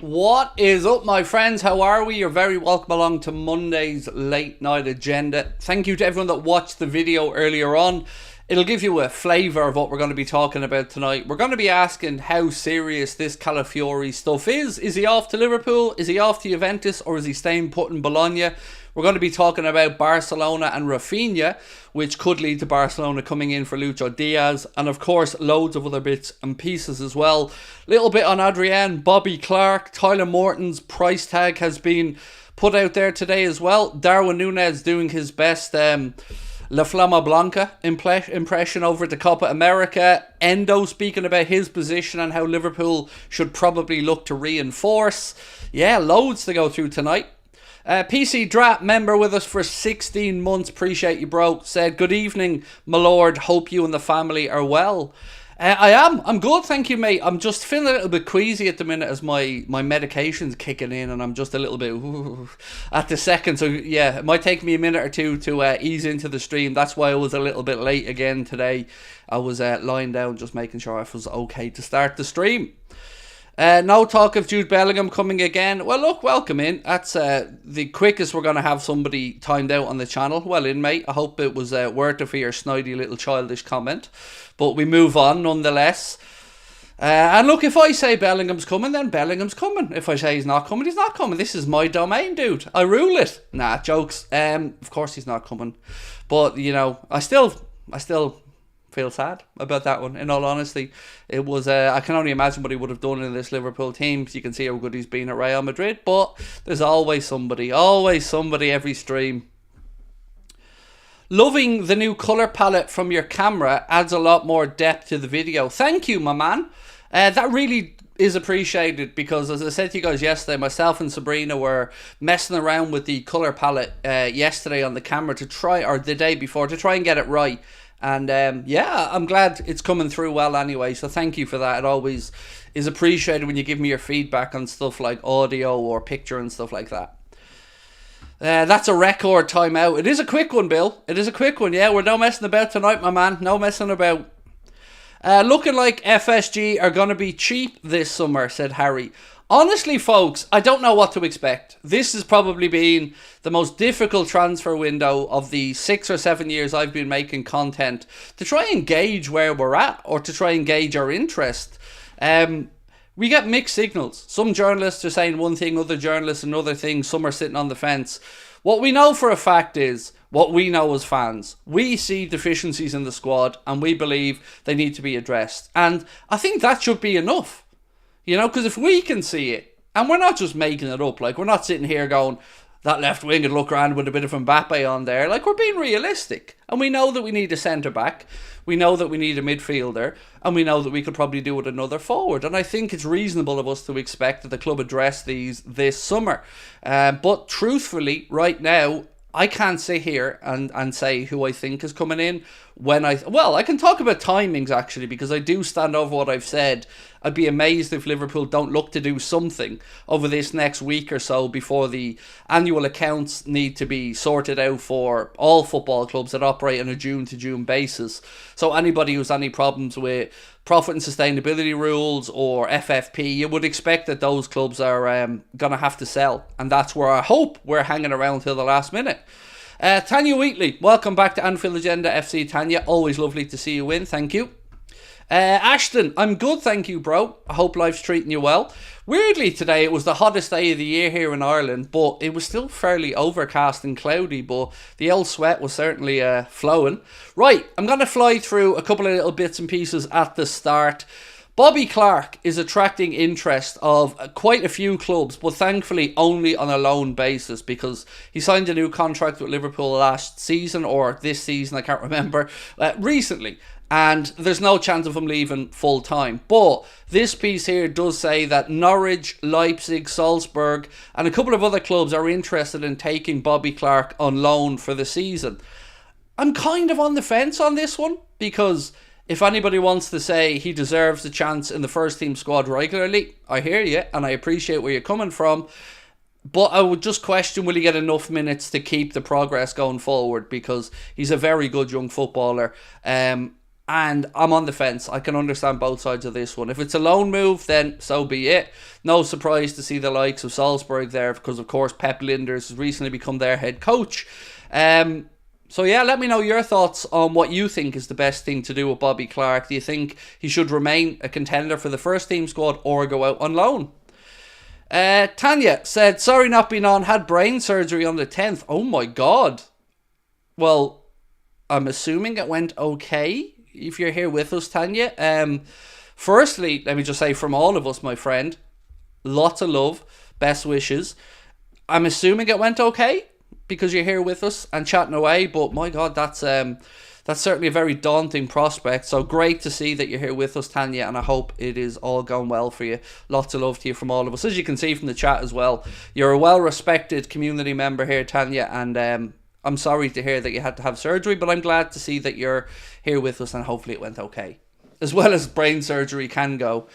What is up, my friends? How are we? You're very welcome along to Monday's late night agenda. Thank you to everyone that watched the video earlier on. It'll give you a flavour of what we're going to be talking about tonight. We're going to be asking how serious this Calafiori stuff is. Is he off to Liverpool? Is he off to Juventus? Or is he staying put in Bologna? We're going to be talking about Barcelona and Rafinha, which could lead to Barcelona coming in for Luis Diaz. And of course, loads of other bits and pieces as well. Little bit on Adrian, Bobby Clark, Tyler Morton's price tag has been put out there today as well. Darwin Nunez doing his best La Flama Blanca impression over at the Copa America. Endo speaking about his position and how Liverpool should probably look to reinforce. Yeah, loads to go through tonight. PC Drat, member with us for 16 months. Appreciate you, bro. Said, good evening, my lord. Hope you and the family are well. I'm good, thank you, mate. I'm just feeling a little bit queasy at the minute as my medication's kicking in, and I'm just a little bit at the second. So yeah, it might take me a minute or two to ease into the stream. That's why I was a little bit late again today. I was lying down just making sure I was okay to start the stream. No talk of Jude Bellingham coming again. Well, look, welcome in. That's the quickest we're going to have somebody timed out on the channel. Well in, mate. I hope it was worth it for your snidey little childish comment. But we move on nonetheless. And look, if I say Bellingham's coming, then Bellingham's coming. If I say he's not coming, he's not coming. This is my domain, dude. I rule it. Nah, jokes. Of course he's not coming. But, you know, I still feel sad about that one, in all honesty. It was I can only imagine what he would have done in this Liverpool team. You can see how good he's been at Real Madrid, but there's always somebody every stream. Loving the new colour palette from your camera, adds a lot more depth to the video. Thank you, my man. That really is appreciated, because as I said to you guys yesterday, myself and Sabrina were messing around with the colour palette yesterday on the camera the day before, to try and get it right. And yeah, I'm glad it's coming through well anyway, so thank you for that. It always is appreciated when you give me your feedback on stuff like audio or picture and stuff like that. That's a record timeout. It is a quick one, Bill. It is a quick one, yeah. We're no messing about tonight, my man. No messing about. Looking like FSG are going to be cheap this summer, said Harry. Honestly, folks, I don't know what to expect. This has probably been the most difficult transfer window of the 6 or 7 years I've been making content to try and gauge where we're at, or to try and gauge our interest. We get mixed signals. Some journalists are saying one thing, other journalists another thing. Some are sitting on the fence. What we know for a fact is, what we know as fans, we see deficiencies in the squad and we believe they need to be addressed. And I think that should be enough. You know, because if we can see it, and we're not just making it up, like we're not sitting here going, that left wing would look around with a bit of Mbappe on there. Like, we're being realistic. And we know that we need a centre-back. We know that we need a midfielder. And we know that we could probably do with another forward. And I think it's reasonable of us to expect that the club address these this summer. But truthfully, right now, I can't sit here and say who I think is coming in when I can talk about timings actually, because I do stand over what I've said. I'd be amazed if Liverpool don't look to do something over this next week or so before the annual accounts need to be sorted out for all football clubs that operate on a June to June basis. So anybody who's any problems with profit and sustainability rules or FFP, you would expect that those clubs are going to have to sell. And that's where I hope we're hanging around till the last minute. Tanya Wheatley, welcome back to Anfield Agenda FC. Tanya, always lovely to see you in. Thank you. Ashton, I'm good, thank you, bro. I hope life's treating you well. Weirdly, today it was the hottest day of the year here in Ireland, but it was still fairly overcast and cloudy, but the old sweat was certainly flowing. Right, I'm going to fly through a couple of little bits and pieces at the start. Bobby Clark is attracting interest of quite a few clubs, but thankfully only on a loan basis, because he signed a new contract with Liverpool last season, or this season, I can't remember, recently. And there's no chance of him leaving full time. But this piece here does say that Norwich, Leipzig, Salzburg and a couple of other clubs are interested in taking Bobby Clark on loan for the season. I'm kind of on the fence on this one, because if anybody wants to say he deserves a chance in the first team squad regularly, I hear you and I appreciate where you're coming from. But I would just question, will he get enough minutes to keep the progress going forward, because he's a very good young footballer. And I'm on the fence. I can understand both sides of this one. If it's a loan move, then so be it. No surprise to see the likes of Salzburg there, because of course Pep Linders has recently become their head coach. So yeah, let me know your thoughts on what you think is the best thing to do with Bobby Clark. Do you think he should remain a contender for the first team squad or go out on loan? Tanya said, sorry not being on, had brain surgery on the 10th. Oh my god. Well, I'm assuming it went okay if you're here with us, Tanya. Firstly, let me just say from all of us, my friend, lots of love, best wishes. I'm assuming it went okay because you're here with us and chatting away, but my god, that's certainly a very daunting prospect. So great to see that you're here with us, Tanya, and I hope it is all going well for you. Lots of love to you from all of us. As you can see from the chat as well, you're a well-respected community member here, Tanya, and I'm sorry to hear that you had to have surgery, but I'm glad to see that you're here with us and hopefully it went okay. As well as brain surgery can go.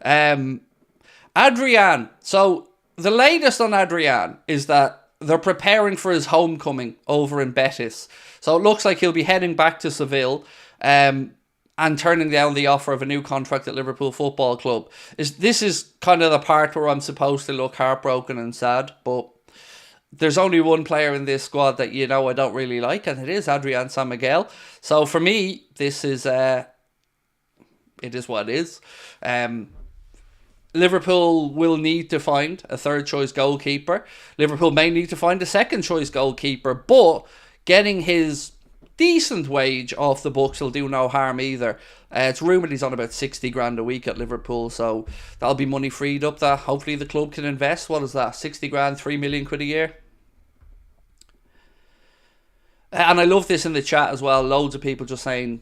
Adrian. So the latest on Adrian is that they're preparing for his homecoming over in Betis. So it looks like he'll be heading back to Seville and turning down the offer of a new contract at Liverpool Football Club. This is kind of the part where I'm supposed to look heartbroken and sad, but there's only one player in this squad that I don't really like, and it is Adrian San Miguel. So for me, this is it is what it is. Liverpool will need to find a third choice goalkeeper. Liverpool may need to find a second choice goalkeeper, but getting his decent wage off the books will do no harm either. It's rumoured he's on about 60 grand a week at Liverpool, so that'll be money freed up that hopefully the club can invest. What is that? 60 grand, 3 million quid a year? And I love this in the chat as well. Loads of people just saying,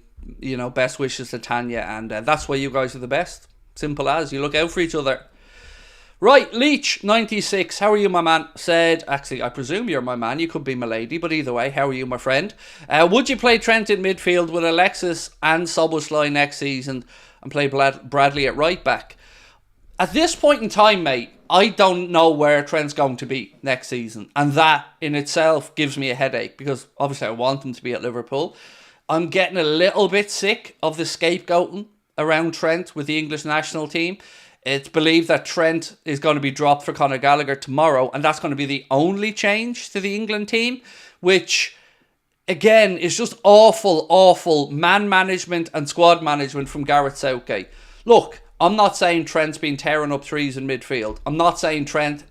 best wishes to Tanya, and that's why you guys are the best. Simple as. You look out for each other. Right, Leach96, how are you, my man? Said, actually, I presume you're my man. You could be my lady, but either way, how are you, my friend? Would you play Trent in midfield with Alexis and Szoboszlai next season and play Bradley at right back? At this point in time, mate, I don't know where Trent's going to be next season. And that in itself gives me a headache because obviously I want him to be at Liverpool. I'm getting a little bit sick of the scapegoating around Trent with the English national team. It's believed that Trent is going to be dropped for Conor Gallagher tomorrow, and that's going to be the only change to the England team, which, again, is just awful man management and squad management from Gareth Southgate. Look, I'm not saying Trent's been tearing up threes in midfield. I'm not saying Trent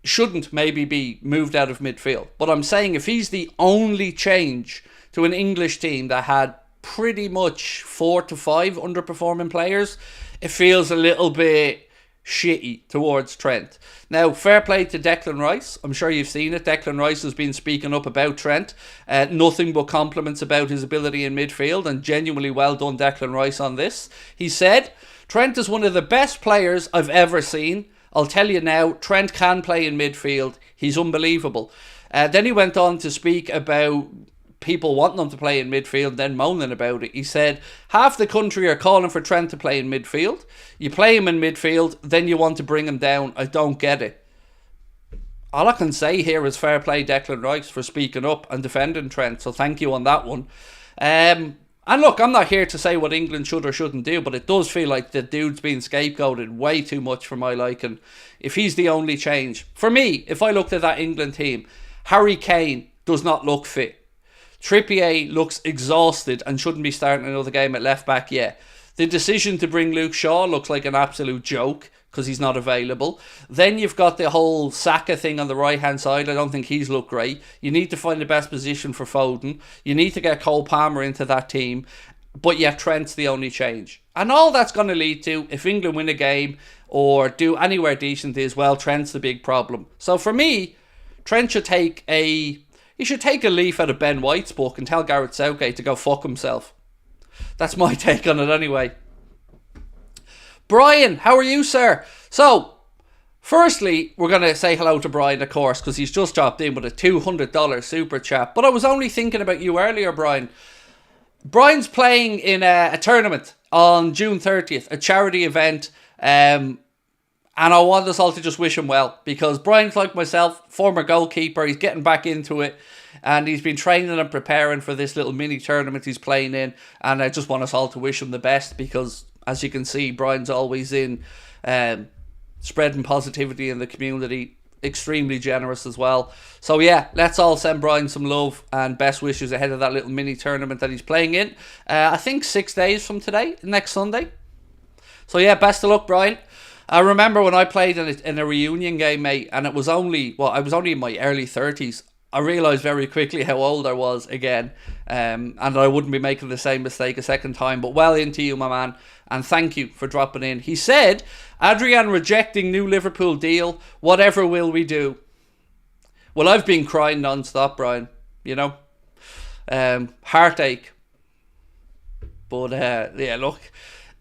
shouldn't maybe be moved out of midfield. But I'm saying if he's the only change to an English team that had pretty much 4 to 5 underperforming players, it feels a little bit shitty towards Trent. Now, fair play to Declan Rice. I'm sure you've seen it. Declan Rice has been speaking up about Trent. Nothing but compliments about his ability in midfield, and genuinely well done, Declan Rice, on this. He said, Trent is one of the best players I've ever seen. I'll tell you now, Trent can play in midfield. He's unbelievable. Then he went on to speak about people wanting him to play in midfield, then moaning about it. He said, half the country are calling for Trent to play in midfield. You play him in midfield, then you want to bring him down. I don't get it. All I can say here is fair play Declan Rice for speaking up and defending Trent, so thank you on that one. And look, I'm not here to say what England should or shouldn't do, but it does feel like the dude's being scapegoated way too much for my liking. If he's the only change. For me, if I looked at that England team, Harry Kane does not look fit. Trippier looks exhausted and shouldn't be starting another game at left back yet. The decision to bring Luke Shaw looks like an absolute joke because he's not available. Then you've got the whole Saka thing on the right hand side. I don't think he's looked great. You need to find the best position for Foden. You need to get Cole Palmer into that team. But yet Trent's the only change. And all that's going to lead to, if England win a game or do anywhere decent, is, well, Trent's the big problem. So for me, Trent should take a leaf out of Ben White's book and tell Gareth Southgate to go fuck himself. That's my take on it anyway. Brian, how are you, sir? So, firstly, we're going to say hello to Brian, of course, because he's just dropped in with a $200 super chat. But I was only thinking about you earlier, Brian. Brian's playing in a tournament on June 30th, a charity event. And And I want us all to just wish him well, because Brian's like myself, former goalkeeper. He's getting back into it, and he's been training and preparing for this little mini tournament he's playing in. And I just want us all to wish him the best, because as you can see, Brian's always in spreading positivity in the community. Extremely generous as well. So yeah, let's all send Brian some love and best wishes ahead of that little mini tournament that he's playing in. I think 6 days from today, next Sunday. So yeah, best of luck, Brian. I remember when I played in a reunion game, mate, and it was only, well, I was only in my early 30s. I realised very quickly how old I was again, and I wouldn't be making the same mistake a second time. But well into you, my man, and thank you for dropping in. He said, Adrian rejecting new Liverpool deal, whatever will we do? Well, I've been crying non-stop, Brian, you know, heartache. But yeah, look,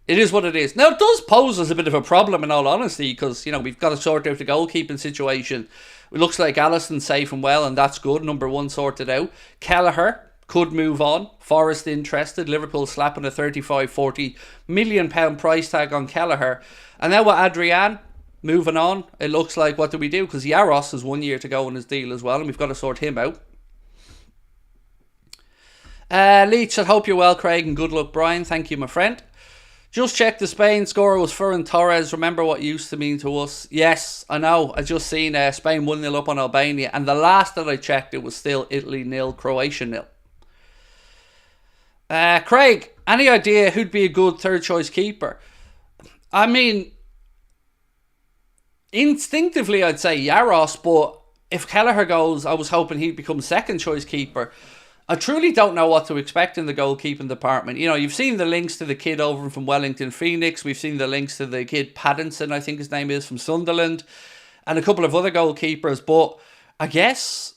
it is what it is. Now, it does pose us a bit of a problem, in all honesty, because, you know, we've got to sort out the goalkeeping situation. It looks like Alisson's safe and well, and that's good. Number one sorted out. Kelleher could move on. Forest interested. Liverpool slapping a 35-40 million pound price tag on Kelleher. And now with Adrian moving on, it looks like, what do we do? Because Yaros has 1 year to go on his deal as well, and we've got to sort him out. Leach, I hope you're well, Craig, and good luck, Brian. Thank you, my friend. Just checked the Spain scorer was Ferran Torres. Remember what used to mean to us? Yes, I know. I just seen Spain 1-0 up on Albania. And the last that I checked, it was still Italy 0, Croatia 0. Craig, any idea who'd be a good third choice keeper? I mean, instinctively I'd say Yaros, but if Kelleher goes, I was hoping he'd become second choice keeper. I truly don't know what to expect in the goalkeeping department. You know, you've seen the links to the kid over from Wellington Phoenix. We've seen the links to the kid Paddington, I think his name is, from Sunderland. And a couple of other goalkeepers. But I guess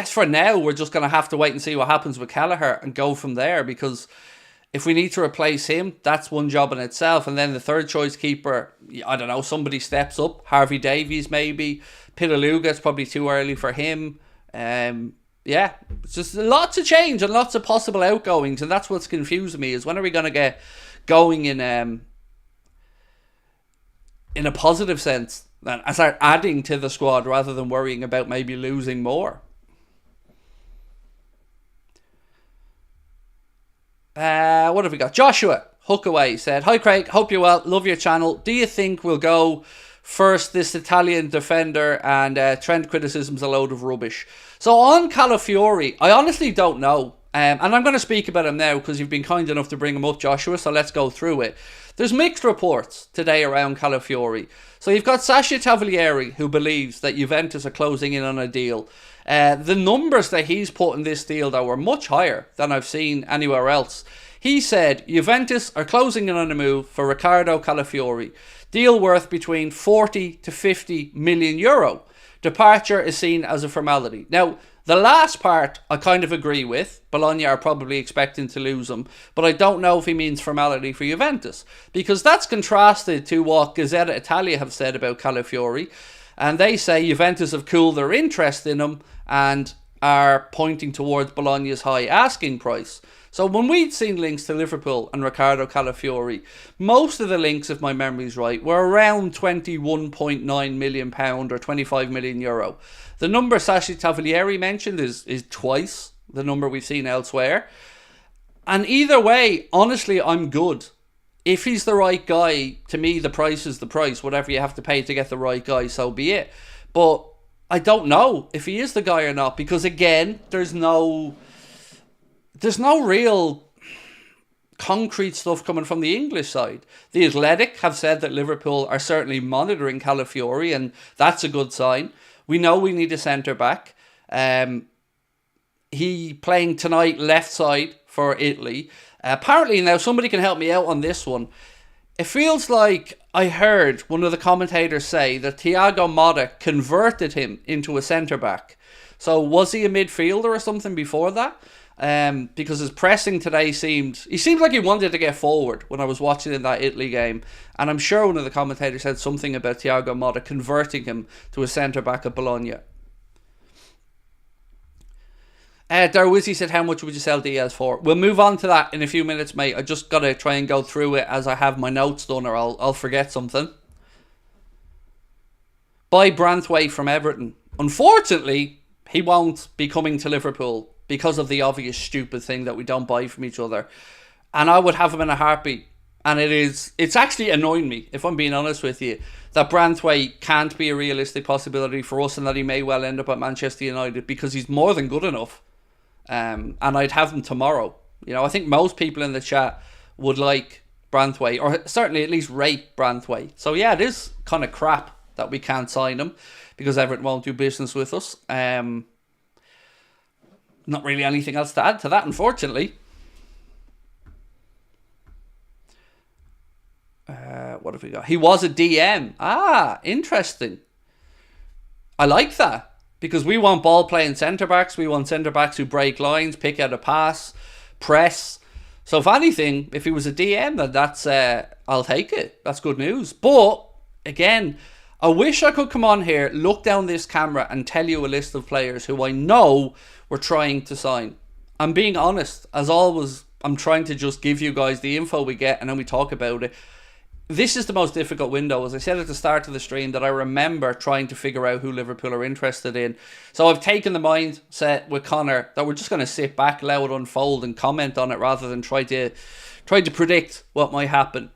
for now, we're just going to have to wait and see what happens with Kelleher and go from there. Because if we need to replace him, that's one job in itself. And then the third choice keeper, I don't know, somebody steps up. Harvey Davies maybe. Pitaluga, it's probably too early for him. Yeah, it's just a lot to change and lots of possible outgoings, and that's what's confusing me, is when are we going to get going in a positive sense and start adding to the squad rather than worrying about maybe losing more. What have we got? Joshua Hookaway said, hi Craig, hope you're well, love your channel. Do you think we'll go first this Italian defender, and Trent criticism's a load of rubbish? So on Calafiori, I honestly don't know. And I'm going to speak about him now because you've been kind enough to bring him up, Joshua, so let's go through it. There's mixed reports today around Calafiori. So you've got Sasha Tavolieri, who believes that Juventus are closing in on a deal. The numbers that he's put in this deal, though, are much higher than I've seen anywhere else. He said Juventus are closing in on a move for Riccardo Calafiori. Deal worth between 40 to 50 million euro. Departure is seen as a formality. Now, the last part I kind of agree with. Bologna are probably expecting to lose him, but I don't know if he means formality for Juventus, because that's contrasted to what Gazzetta Italia have said about Calafiori, and they say Juventus have cooled their interest in him and are pointing towards Bologna's high asking price. So when we'd seen links to Liverpool and Riccardo Calafiori, most of the links, if my memory's right, were around £21.9 million or 25 million euro. The number Sasha Tavolieri mentioned is twice the number we've seen elsewhere. And either way, honestly, I'm good. If he's the right guy, to me, the price is the price. Whatever you have to pay to get the right guy, so be it. But I don't know if he is the guy or not, because again, there's no real concrete stuff coming from the English side. The Athletic have said that Liverpool are certainly monitoring Calafiori, and that's a good sign. We know we need a centre-back. He playing tonight left side for Italy. Apparently, now somebody can help me out on this one. It feels like I heard one of the commentators say that Thiago Motta converted him into a centre-back. So was he a midfielder or something before that? Because his pressing today seemed like he wanted to get forward when I was watching in that Italy game, and I'm sure one of the commentators said something about Thiago Motta converting him to a centre-back at Bologna. Darwizzi said, how much would you sell Diaz for? We'll move on to that in a few minutes, mate. I just got to try and go through it as I have my notes done, or I'll forget something. Buy Branthwaite from Everton. Unfortunately, he won't be coming to Liverpool because of the obvious stupid thing that we don't buy from each other. And I would have him in a heartbeat. And it's actually annoying me, if I'm being honest with you, that Branthwaite can't be a realistic possibility for us and that he may well end up at Manchester United, because he's more than good enough. And I'd have him tomorrow. You know, I think most people in the chat would like Branthwaite, or certainly at least rate Branthwaite. So yeah, it is kind of crap that we can't sign him because Everton won't do business with us. Not really anything else to add to that, unfortunately. What have we got? He was a DM. Ah, interesting. I like that. Because we want ball-playing centre-backs. We want centre-backs who break lines, pick out a pass, press. So if anything, if he was a DM, then that's I'll take it. That's good news. But, again, I wish I could come on here, look down this camera and tell you a list of players who I know we're trying to sign. I'm being honest. As always, I'm trying to just give you guys the info we get and then we talk about it. This is the most difficult window, as I said at the start of the stream, that I remember trying to figure out who Liverpool are interested in. So I've taken the mindset with Connor that we're just going to sit back, allow it unfold and comment on it rather than try to predict what might happen.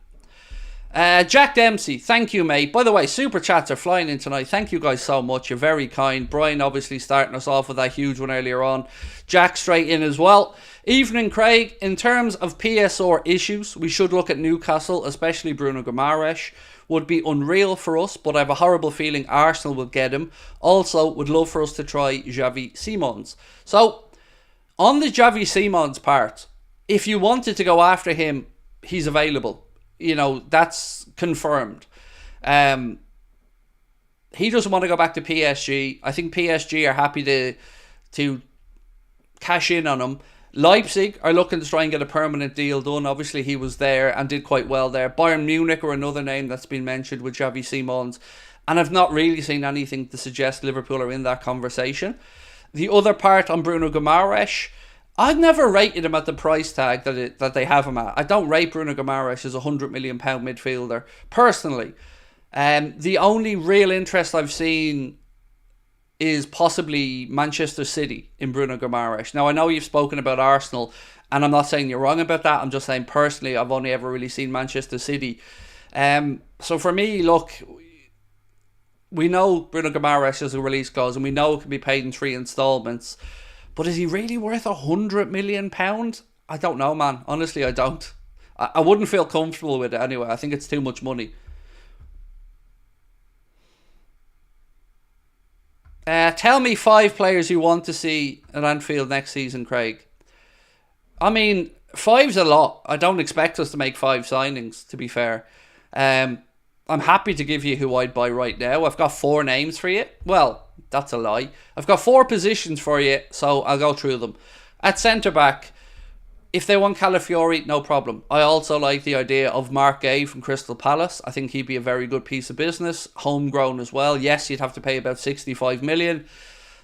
Jack Dempsey, thank you, mate. By the way, super chats are flying in tonight. Thank you guys so much. You're very kind. Brian obviously starting us off with that huge one earlier on. Jack straight in as well. Evening, Craig. In terms of PSR issues, we should look at Newcastle, especially Bruno Guimaraes. Would be unreal for us, but I have a horrible feeling Arsenal will get him. Also, would love for us to try Xavi Simons. So, on the Xavi Simons part, if you wanted to go after him, he's available. You know, that's confirmed. He doesn't want to go back to PSG. I think PSG are happy to cash in on him. Leipzig are looking to try and get a permanent deal done. Obviously, he was there and did quite well there. Bayern Munich are another name that's been mentioned with Xavi Simons. And I've not really seen anything to suggest Liverpool are in that conversation. The other part on Bruno Guimaraes, I've never rated him at the price tag that they have him at. I don't rate Bruno Guimaraes as a £100 million midfielder, personally. The only real interest I've seen is possibly Manchester City in Bruno Guimaraes. Now, I know you've spoken about Arsenal, and I'm not saying you're wrong about that. I'm just saying, personally, I've only ever really seen Manchester City. So for me, look, we know Bruno Guimaraes has a release clause, and we know it can be paid in 3 instalments. But is he really worth £100 million? I don't know, man. Honestly, I don't. I wouldn't feel comfortable with it anyway. I think it's too much money. Tell me 5 players you want to see at Anfield next season, Craig. I mean, 5's a lot. I don't expect us to make 5 signings, to be fair. I'm happy to give you who I'd buy right now. I've got 4 names for you. Well, that's a lie. I've got 4 positions for you, so I'll go through them. At centre-back, if they want Calafiori, no problem. I also like the idea of Mark Gay from Crystal Palace. I think he'd be a very good piece of business. Homegrown as well. Yes, you'd have to pay about 65 million.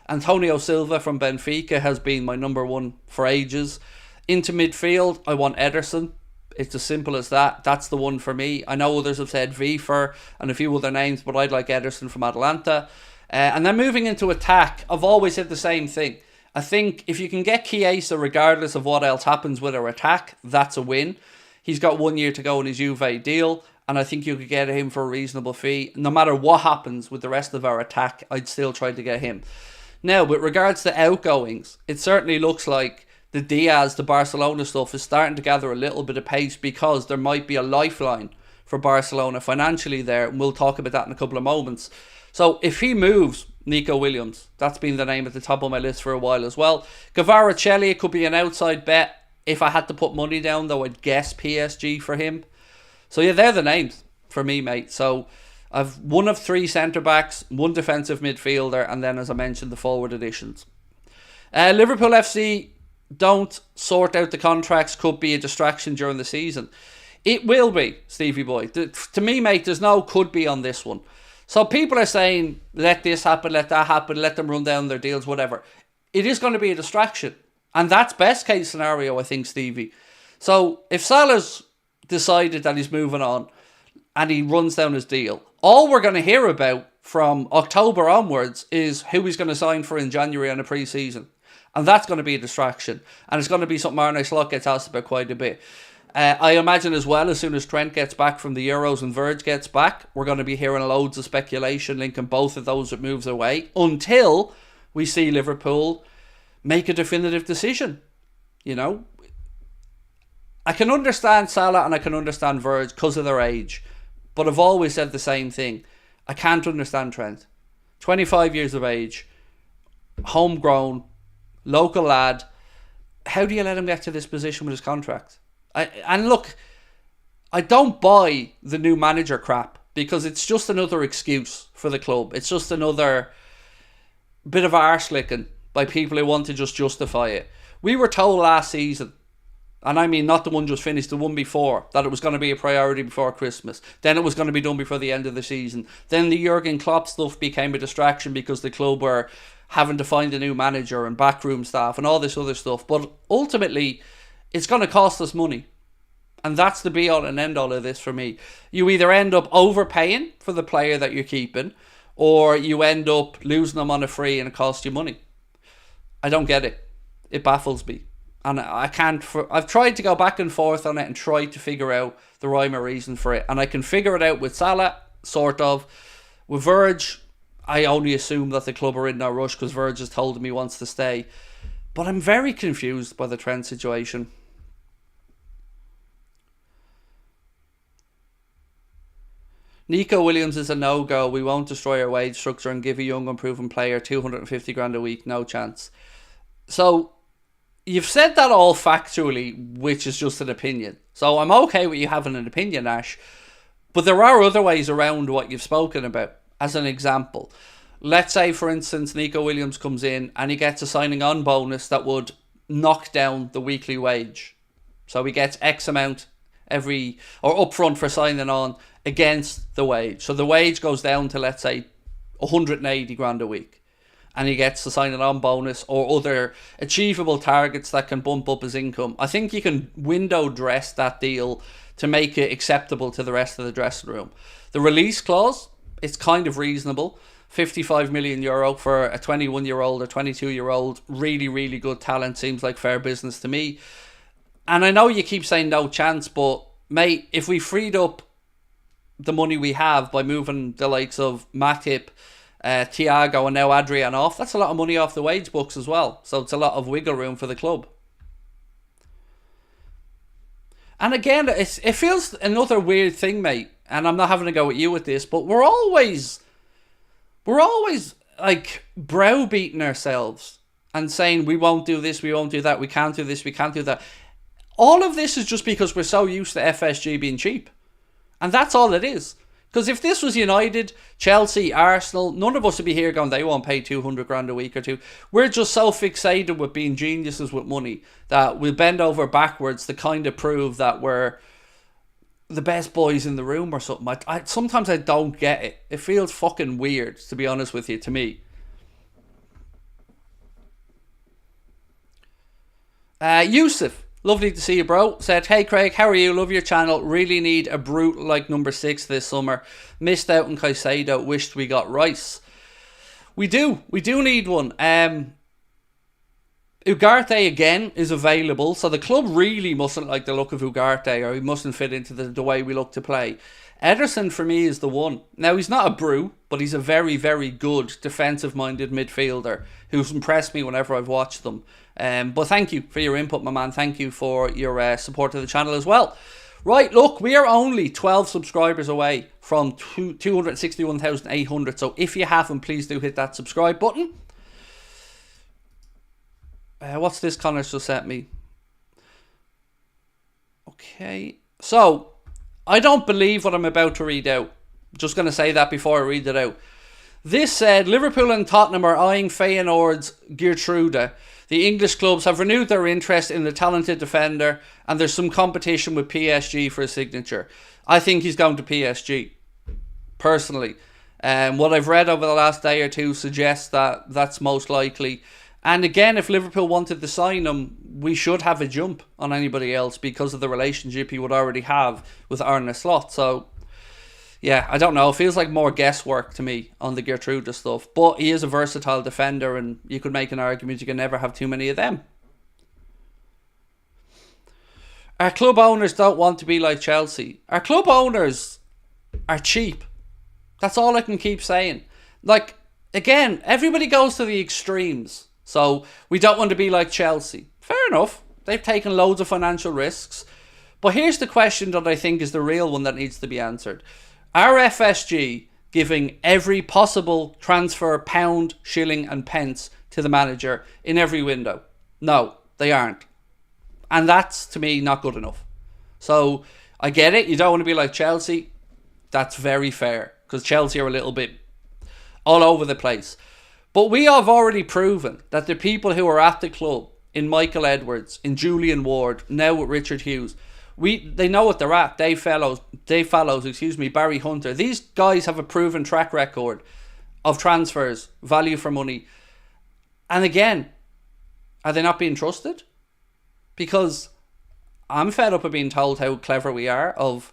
Antonio Silva from Benfica has been my number 1 for ages. Into midfield, I want Ederson. It's as simple as that. That's the one for me. I know others have said Vifer and a few other names, but I'd like Ederson from Atalanta. And then moving into attack, I've always said the same thing. I think if you can get Chiesa, regardless of what else happens with our attack, that's a win. He's got 1 year to go in his Juve deal, and I think you could get him for a reasonable fee. No matter what happens with the rest of our attack, I'd still try to get him. Now, with regards to outgoings, it certainly looks like the Diaz, the Barcelona stuff is starting to gather a little bit of pace, because there might be a lifeline for Barcelona financially there, and we'll talk about that in a couple of moments. So if he moves, Nico Williams, that's been the name at the top of my list for a while as well. Kvaratskhelia could be an outside bet. If I had to put money down, though, I'd guess PSG for him. So yeah, they're the names for me, mate. So I've 1 of 3 centre-backs, 1 defensive midfielder, and then, as I mentioned, the forward additions. Liverpool FC don't sort out the contracts, could be a distraction during the season. It will be, Stevie boy. To me, mate, there's no could be on this one. So people are saying, let this happen, let that happen, let them run down their deals, whatever. It is going to be a distraction. And that's best case scenario, I think, Stevie. So if Salah's decided that he's moving on and he runs down his deal, all we're going to hear about from October onwards is who he's going to sign for in January on a pre-season. And that's going to be a distraction. And it's going to be something Arne Slot gets asked about quite a bit. I imagine as well, as soon as Trent gets back from the Euros and Verge gets back, we're going to be hearing loads of speculation linking both of those with moves away until we see Liverpool make a definitive decision. You know, I can understand Salah and I can understand Verge because of their age, but I've always said the same thing. I can't understand Trent. 25 years of age, homegrown, local lad. How do you let him get to this position with his contract? And look, I don't buy the new manager crap because it's just another excuse for the club. It's just another bit of arse licking by people who want to just justify it. We were told last season, and I mean not the one just finished, the one before, that it was going to be a priority before Christmas. Then it was going to be done before the end of the season. Then the Jurgen Klopp stuff became a distraction because the club were having to find a new manager and backroom staff and all this other stuff. But ultimately, it's going to cost us money. And that's the be all and end all of this for me. You either end up overpaying for the player that you're keeping, or you end up losing them on a free and it costs you money. I don't get it. It baffles me. And I can't... I've tried to go back and forth on it and try to figure out the rhyme or reason for it. And I can figure it out with Salah, sort of. With Verge, I only assume that the club are in no rush because Verge has told him he wants to stay. But I'm very confused by the Trent situation. Nico Williams is a no-go. We won't destroy our wage structure and give a young unproven player 250 grand a week. No chance. So, you've said that all factually, which is just an opinion. So I'm okay with you having an opinion, Ash. But there are other ways around what you've spoken about. As an example, let's say, for instance, Nico Williams comes in and he gets a signing on bonus that would knock down the weekly wage. So he gets X amount upfront for signing on against the wage. So the wage goes down to, let's say, 180 grand a week. And he gets the signing on bonus or other achievable targets that can bump up his income. I think you can window dress that deal to make it acceptable to the rest of the dressing room. The release clause, it's kind of reasonable. 55 million euro for a 21-year-old or 22-year-old, really, really good talent, seems like fair business to me. And I know you keep saying no chance, but mate, if we freed up the money we have by moving the likes of Matip, Thiago and now Adrian off, that's a lot of money off the wage books as well. So it's a lot of wiggle room for the club. And again, it feels another weird thing, mate. And I'm not having to go at you with this, but we're always like browbeating ourselves and saying we won't do this, we won't do that, we can't do this, we can't do that. All of this is just because we're so used to FSG being cheap. And that's all it is. Because if this was United, Chelsea, Arsenal, none of us would be here going, they won't pay 200 grand a week or two. We're just so fixated with being geniuses with money that we'll bend over backwards to kind of prove that we're the best boys in the room or something. Sometimes I don't get it. It feels fucking weird, to be honest with you, to me. Yusuf, lovely to see you, bro. Said, hey Craig, how are you? Love your channel. Really need a brute like number 6 this summer. Missed out on Caicedo. Wished we got Rice. We do need one. Ugarte again is available, so the club really mustn't like the look of Ugarte, or he mustn't fit into the way we look to play. Ederson for me is the one. Now he's not a brew, but he's a very, very good defensive-minded midfielder who's impressed me whenever I've watched them. But thank you for your input, my man. Thank you for your support of the channel as well. Right, look, we are only 12 subscribers away from 261,800, so if you haven't, please do hit that subscribe button. What's this Connor's just sent me? Okay. So, I don't believe what I'm about to read out. Just going to say that before I read it out. This said, Liverpool and Tottenham are eyeing Feyenoord's Geertruida. The English clubs have renewed their interest in the talented defender, and there's some competition with PSG for a signature. I think he's going to PSG, personally. What I've read over the last day or two suggests that that's most likely. And again, if Liverpool wanted to sign him, we should have a jump on anybody else because of the relationship he would already have with Arne Slot. So, yeah, I don't know. It feels like more guesswork to me on the Gertrude stuff. But he is a versatile defender, and you could make an argument you can never have too many of them. Our club owners don't want to be like Chelsea. Our club owners are cheap. That's all I can keep saying. Like, again, everybody goes to the extremes. So, we don't want to be like Chelsea. Fair enough. They've taken loads of financial risks. But here's the question that I think is the real one that needs to be answered. Are FSG giving every possible transfer pound, shilling and pence to the manager in every window? No, they aren't. And that's, to me, not good enough. So, I get it. You don't want to be like Chelsea. That's very fair. Because Chelsea are a little bit all over the place. But we have already proven that the people who are at the club, in Michael Edwards, in Julian Ward, now with Richard Hughes, they know what they're at. Dave Fallows, Barry Hunter. These guys have a proven track record of transfers, value for money. And again, are they not being trusted? Because I'm fed up of being told how clever we are, of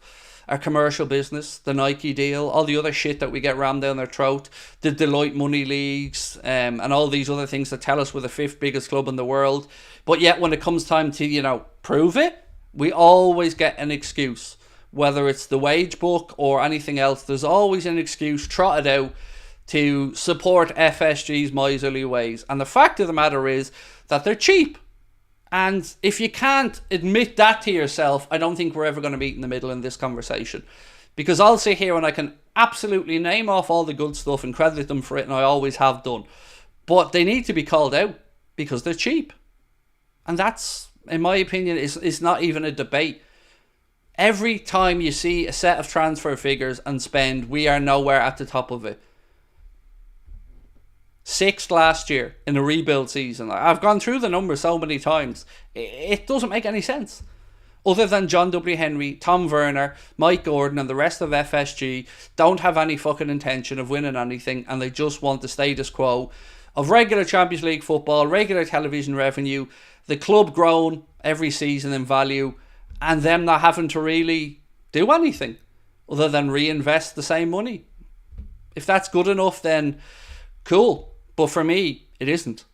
our commercial business, the Nike deal, all the other shit that we get rammed down their throat, the Deloitte money leagues, and all these other things that tell us we're the 5th biggest club in the world. But yet when it comes time to, prove it, we always get an excuse. Whether it's the wage book or anything else, there's always an excuse trotted out to support FSG's miserly ways. And the fact of the matter is that they're cheap. And if you can't admit that to yourself, I don't think we're ever going to meet in the middle in this conversation. Because I'll sit here and I can absolutely name off all the good stuff and credit them for it, and I always have done. But they need to be called out because they're cheap. And that's, in my opinion, is not even a debate. Every time you see a set of transfer figures and spend, we are nowhere at the top of it. 6th last year in a rebuild season. I've gone through the numbers so many times. It doesn't make any sense. Other than John W. Henry, Tom Werner, Mike Gordon and the rest of FSG don't have any fucking intention of winning anything, and they just want the status quo of regular Champions League football, regular television revenue, the club grown every season in value, and them not having to really do anything other than reinvest the same money. If that's good enough, then cool. But for me, it isn't.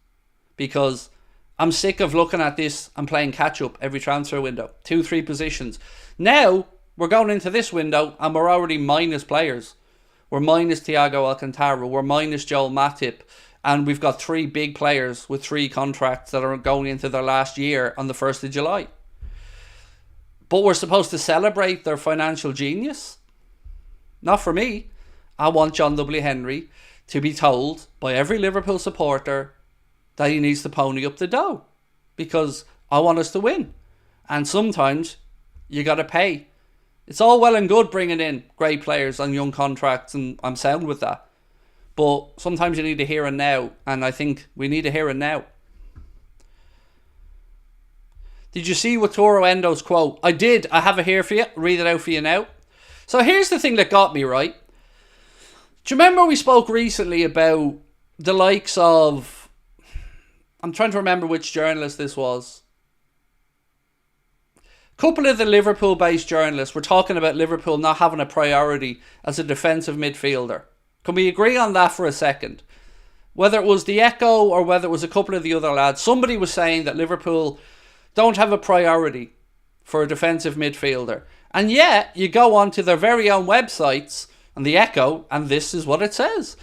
Because I'm sick of looking at this and playing catch-up every transfer window. 2-3 positions. Now, we're going into this window and we're already minus players. We're minus Thiago Alcantara. We're minus Joel Matip. And we've got 3 big players with 3 contracts that are going into their last year on the 1st of July. But we're supposed to celebrate their financial genius? Not for me. I want John W. Henry to be told by every Liverpool supporter that he needs to pony up the dough. Because I want us to win. And sometimes you got to pay. It's all well and good bringing in great players on young contracts, and I'm sound with that. But sometimes you need a here and now, and I think we need a here and now. Did you see Wataru Endo's quote? I did. I have it here for you. Read it out for you now. So here's the thing that got me, right? Do you remember we spoke recently about the likes of... I'm trying to remember which journalist this was. A couple of the Liverpool-based journalists were talking about Liverpool not having a priority as a defensive midfielder. Can we agree on that for a second? Whether it was the Echo or whether it was a couple of the other lads, somebody was saying that Liverpool don't have a priority for a defensive midfielder. And yet, you go on to their very own websites and the Echo, and this is what it says.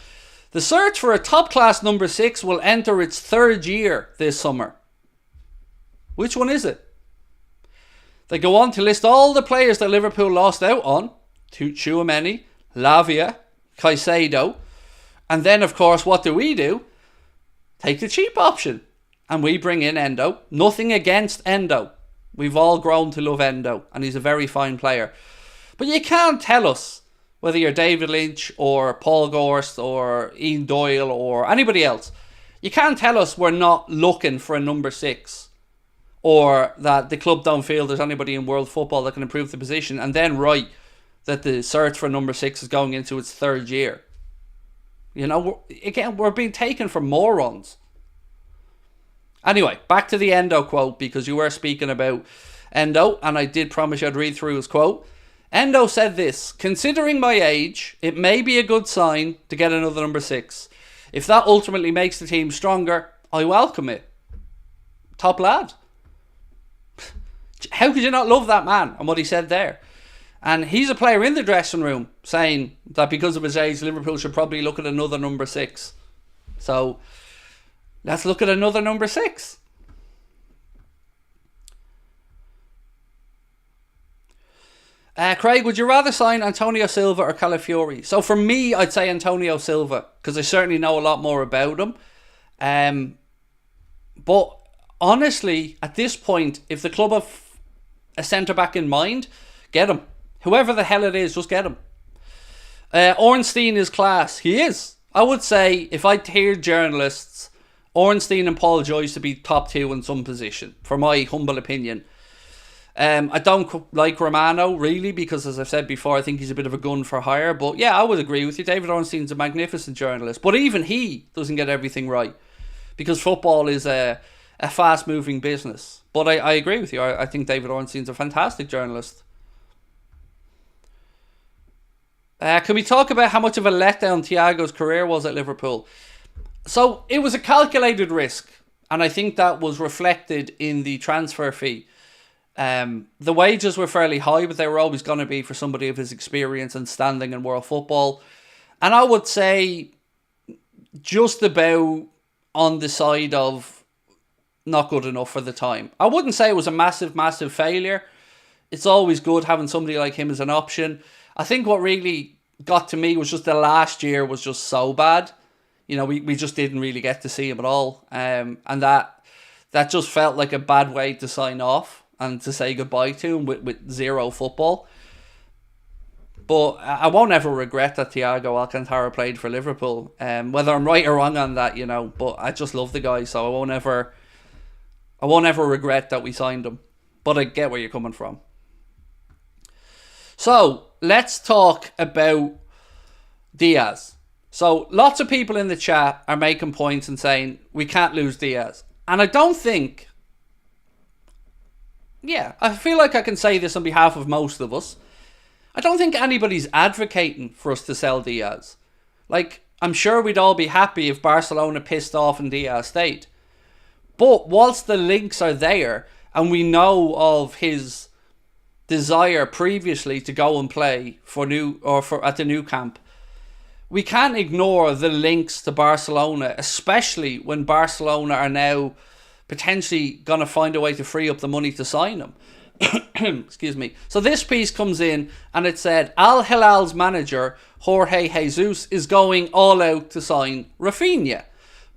The search for a top-class number 6 will enter its 3rd year this summer. Which one is it? They go on to list all the players that Liverpool lost out on. Tchouaméni, Lavia, Caicedo. And then, of course, what do? Take the cheap option. And we bring in Endo. Nothing against Endo. We've all grown to love Endo, and he's a very fine player. But you can't tell us, whether you're David Lynch or Paul Gorst or Ian Doyle or anybody else, you can't tell us we're not looking for a number 6, or that the club don't feel there's anybody in world football that can improve the position, and then write that the search for number 6 is going into its 3rd year. You know, we're being taken for morons. Anyway, back to the Endo quote, because you were speaking about Endo, and I did promise you I'd read through his quote. Endo said this: "Considering my age, it may be a good sign to get another number 6. If that ultimately makes the team stronger, I welcome it." Top lad. How could you not love that man and what he said there? And he's a player in the dressing room saying that because of his age, Liverpool should probably look at another number 6. So let's look at another number 6. Craig, would you rather sign Antonio Silva or Calafiori? So for me, I'd say Antonio Silva, because I certainly know a lot more about him. But honestly, at this point, if the club have a centre-back in mind, get him. Whoever the hell it is, just get him. Ornstein is class. He is. I would say, if I hear journalists, Ornstein and Paul Joyce to be top 2 in some position, for my humble opinion. I don't like Romano, really, because as I've said before, I think he's a bit of a gun for hire. But yeah, I would agree with you. David Ornstein's a magnificent journalist. But even he doesn't get everything right, because football is a fast-moving business. But I agree with you. I think David Ornstein's a fantastic journalist. Can we talk about how much of a letdown Thiago's career was at Liverpool? So it was a calculated risk, and I think that was reflected in the transfer fee. The wages were fairly high, but they were always going to be for somebody of his experience and standing in world football. And I would say just about on the side of not good enough for the time. I wouldn't say it was a massive, massive failure. It's always good having somebody like him as an option. I think what really got to me was just the last year was just so bad. You know, we just didn't really get to see him at all. And that just felt like a bad way to sign off and to say goodbye to him with zero football. But I won't ever regret that Thiago Alcantara played for Liverpool. Whether I'm right or wrong on that, you know, but I just love the guy, so I won't ever regret that we signed him. But I get where you're coming from. So let's talk about Diaz. So lots of people in the chat are making points and saying we can't lose Diaz. And I don't think, I feel like I can say this on behalf of most of us. I don't think anybody's advocating for us to sell Diaz. Like, I'm sure we'd all be happy if Barcelona pissed off and Diaz stayed. But whilst the links are there, and we know of his desire previously to go and play at the new camp, we can't ignore the links to Barcelona, especially when Barcelona are now potentially going to find a way to free up the money to sign him. Excuse me. So this piece comes in and it said, Al Hilal's manager, Jorge Jesus, is going all out to sign Rafinha.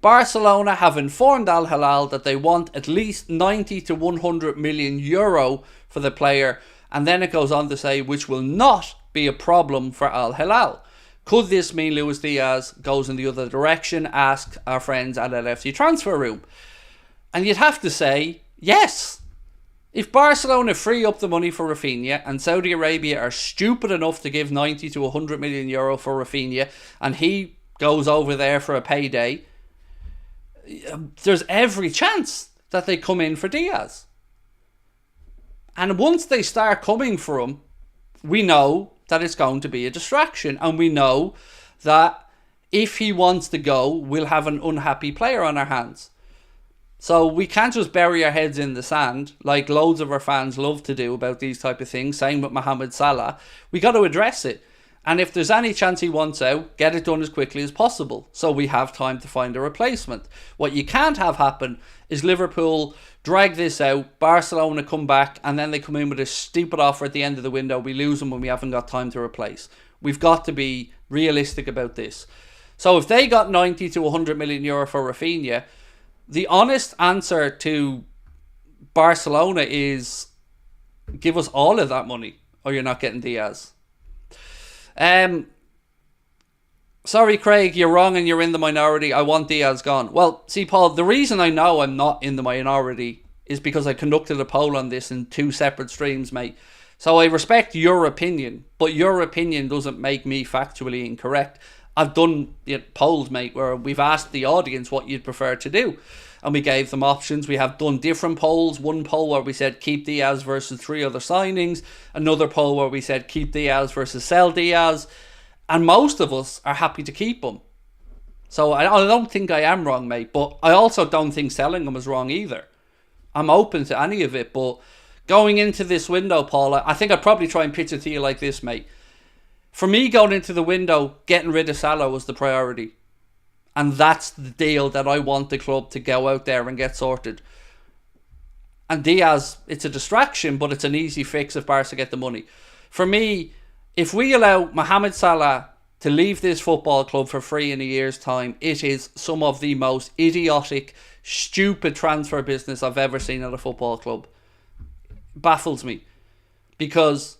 Barcelona have informed Al Hilal that they want at least 90 to 100 million euro for the player. And then it goes on to say, which will not be a problem for Al Hilal. Could this mean Luis Diaz goes in the other direction? Asked our friends at LFC Transfer Room. And you'd have to say, yes. If Barcelona free up the money for Rafinha and Saudi Arabia are stupid enough to give 90 to 100 million euro for Rafinha and he goes over there for a payday, there's every chance that they come in for Diaz. And once they start coming for him, we know that it's going to be a distraction. And we know that if he wants to go, we'll have an unhappy player on our hands. So we can't just bury our heads in the sand like loads of our fans love to do about these type of things, same with Mohamed Salah. We got to address it. And if there's any chance he wants out, get it done as quickly as possible so we have time to find a replacement. What you can't have happen is Liverpool drag this out, Barcelona come back, and then they come in with a stupid offer at the end of the window. We lose them when we haven't got time to replace. We've got to be realistic about this. So if they got 90 to 100 million euro for Rafinha, the honest answer to Barcelona is give us all of that money or you're not getting Diaz. Sorry, Craig, you're wrong and you're in the minority. I want Diaz gone. Well, see, Paul, the reason I know I'm not in the minority is because I conducted a poll on this in 2 separate streams, mate. So I respect your opinion, but your opinion doesn't make me factually incorrect. I've done polls, mate, where we've asked the audience what you'd prefer to do. and we gave them options. We have done different polls. One poll where we said keep Diaz versus 3 other signings. Another poll where we said keep Diaz versus sell Diaz. And most of us are happy to keep him. So I don't think I am wrong, mate. But I also don't think selling him is wrong either. I'm open to any of it. But going into this window, Paul, I think I'd probably try and pitch it to you like this, mate. For me, going into the window, getting rid of Salah was the priority. And that's the deal that I want the club to go out there and get sorted. And Diaz, it's a distraction, but it's an easy fix if Barca get the money. For me, if we allow Mohamed Salah to leave this football club for free in a year's time, it is some of the most idiotic, stupid transfer business I've ever seen at a football club. Baffles me. Because,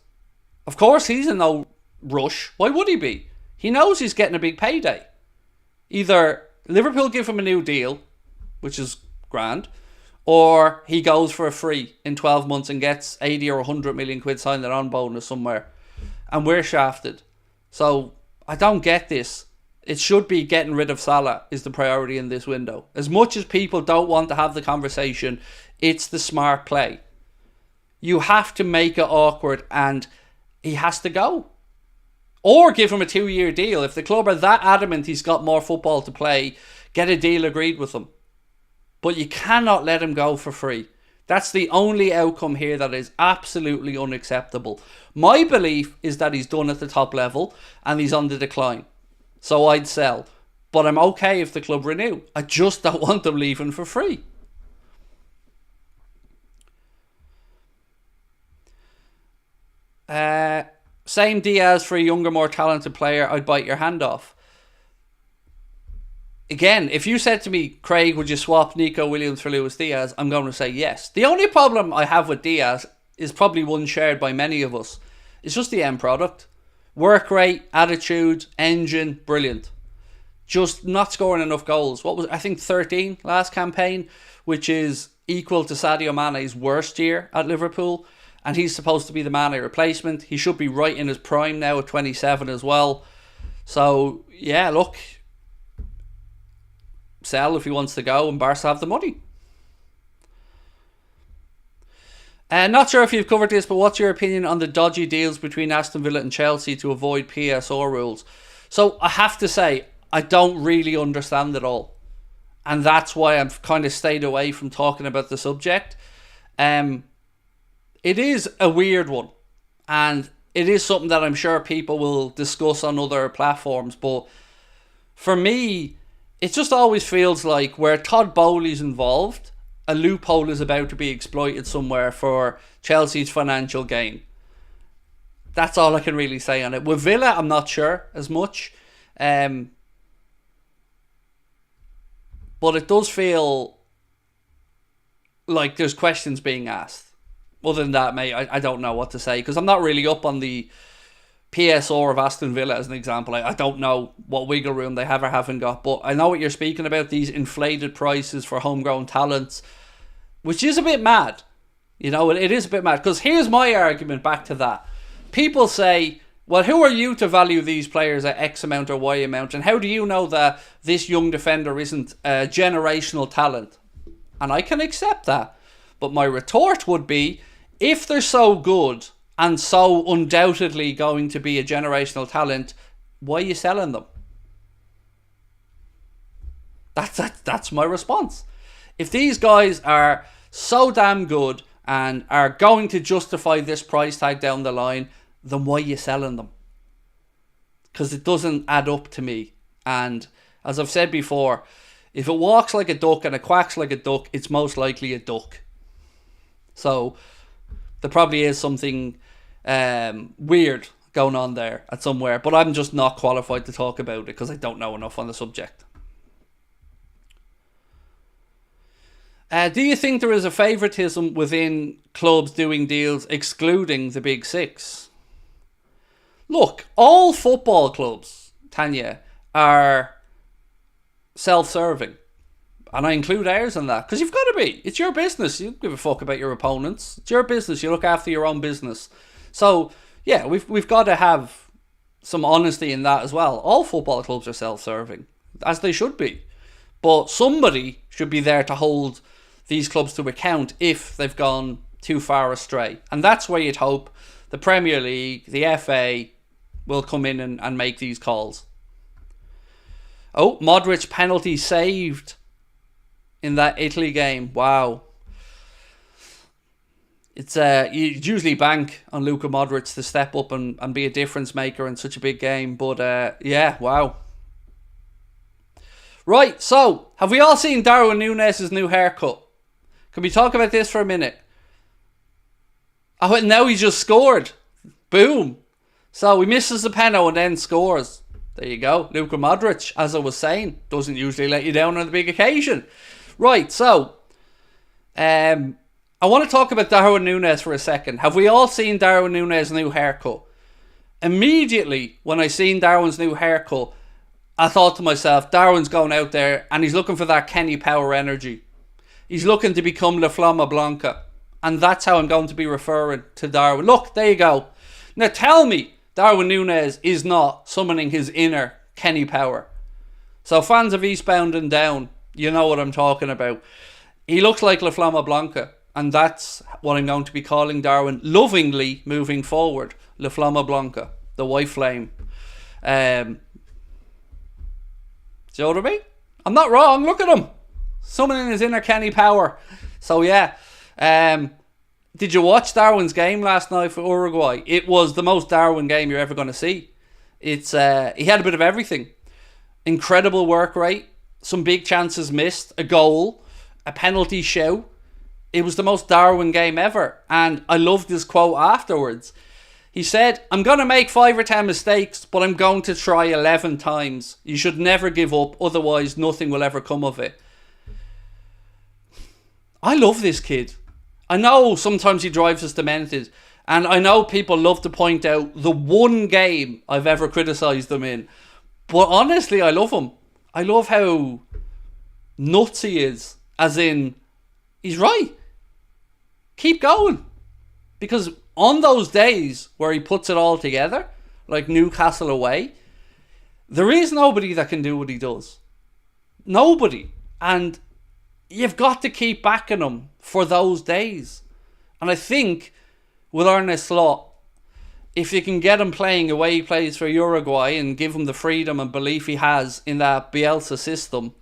of course, he's in no rush. Why would he be? He knows he's getting a big payday. Either Liverpool give him a new deal, which is grand, or he goes for a free in 12 months and gets 80 or 100 million quid signed on bonus somewhere. And we're shafted. So I don't get this. It should be getting rid of Salah is the priority in this window. As much as people don't want to have the conversation, it's the smart play. You have to make it awkward and he has to go. Or give him a 2-year deal. If the club are that adamant he's got more football to play, get a deal agreed with him. But you cannot let him go for free. That's the only outcome here that is absolutely unacceptable. My belief is that he's done at the top level and he's on the decline. So I'd sell. But I'm okay if the club renew. I just don't want them leaving for free. Same Diaz for a younger, more talented player, I'd bite your hand off. Again, if you said to me, Craig, would you swap Nico Williams for Luis Diaz? I'm going to say yes. The only problem I have with Diaz is probably one shared by many of us. It's just the end product. Work rate, attitude, engine, brilliant. Just not scoring enough goals. What was, I think 13 last campaign, which is equal to Sadio Mane's worst year at Liverpool. And he's supposed to be the Mane replacement. He should be right in his prime now at 27 as well. So, yeah, look. Sell if he wants to go and Barca have the money. Not sure if you've covered this, but what's your opinion on the dodgy deals between Aston Villa and Chelsea to avoid PSR rules? So, I have to say, I don't really understand it all. And that's why I've kind of stayed away from talking about the subject. It is a weird one, and it is something that I'm sure people will discuss on other platforms, but for me, it just always feels like where Todd Bowley's involved, a loophole is about to be exploited somewhere for Chelsea's financial gain. That's all I can really say on it. With Villa, I'm not sure as much, but it does feel like there's questions being asked. Other than that, mate, I don't know what to say because I'm not really up on the PSR of Aston Villa as an example. I don't know what wiggle room they have or haven't got, but I know what you're speaking about, these inflated prices for homegrown talents, which is a bit mad. You know, it is a bit mad because here's my argument back to that. People say, well, who are you to value these players at X amount or Y amount? And how do you know that this young defender isn't a generational talent? And I can accept that. But my retort would be, if they're so good and so undoubtedly going to be a generational talent, why are you selling them? That's my response. If these guys are so damn good and are going to justify this price tag down the line, then why are you selling them? Because it doesn't add up to me. And as I've said before, if it walks like a duck and it quacks like a duck, it's most likely a duck. So there probably is something weird going on there at somewhere, but I'm just not qualified to talk about it because I don't know enough on the subject. Do you think there is a favouritism within clubs doing deals excluding the big six? Look, all football clubs, Tanya, are self-serving. And I include ours in that. Because you've got to be. It's your business. You don't give a fuck about your opponents. It's your business. You look after your own business. So, yeah, we've got to have some honesty in that as well. All football clubs are self-serving. As they should be. But somebody should be there to hold these clubs to account if they've gone too far astray. And that's where you'd hope the Premier League, the FA, will come in and make these calls. Oh, Modric penalty saved in that Italy game. Wow. It's you usually bank on Luka Modric to step up and be a difference maker in such a big game. But yeah, wow. Right, so have we all seen Darwin Nunez' new haircut? Can we talk about this for a minute? Oh, now he just scored. Boom. So he misses the penalty and then scores. There you go. Luka Modric, as I was saying, doesn't usually let you down on a big occasion. Right, so I want to talk about Darwin Nunez for a second. Have we all seen Darwin Nunez' new haircut? Immediately when I seen Darwin's new haircut, I thought to myself, Darwin's going out there and he's looking for that Kenny Power energy. He's looking to become La Flama Blanca. And that's how I'm going to be referring to Darwin. Look, there you go. Now tell me Darwin Nunez is not summoning his inner Kenny Power. So fans of Eastbound and Down, you know what I'm talking about. He looks like La Flama Blanca. And that's what I'm going to be calling Darwin lovingly moving forward. La Flama Blanca. The white flame. Do you know what I mean? I'm not wrong. Look at him. Summoning his inner Kenny Power. So yeah. Did you watch Darwin's game last night for Uruguay? It was the most Darwin game you're ever going to see. It's he had a bit of everything. Incredible work rate. Some big chances missed. A goal. A penalty show. It was the most Darwin game ever. And I loved his quote afterwards. He said, I'm going to make 5 or 10 mistakes, but I'm going to try 11 times. You should never give up, otherwise nothing will ever come of it. I love this kid. I know sometimes he drives us demented. And I know people love to point out the one game I've ever criticised him in. But honestly, I love him. I love how nuts he is. As in, he's right. Keep going. Because on those days where he puts it all together, like Newcastle away, there is nobody that can do what he does. Nobody. And you've got to keep backing him for those days. And I think with Arne Slot, if you can get him playing the way he plays for Uruguay and give him the freedom and belief he has in that Bielsa system,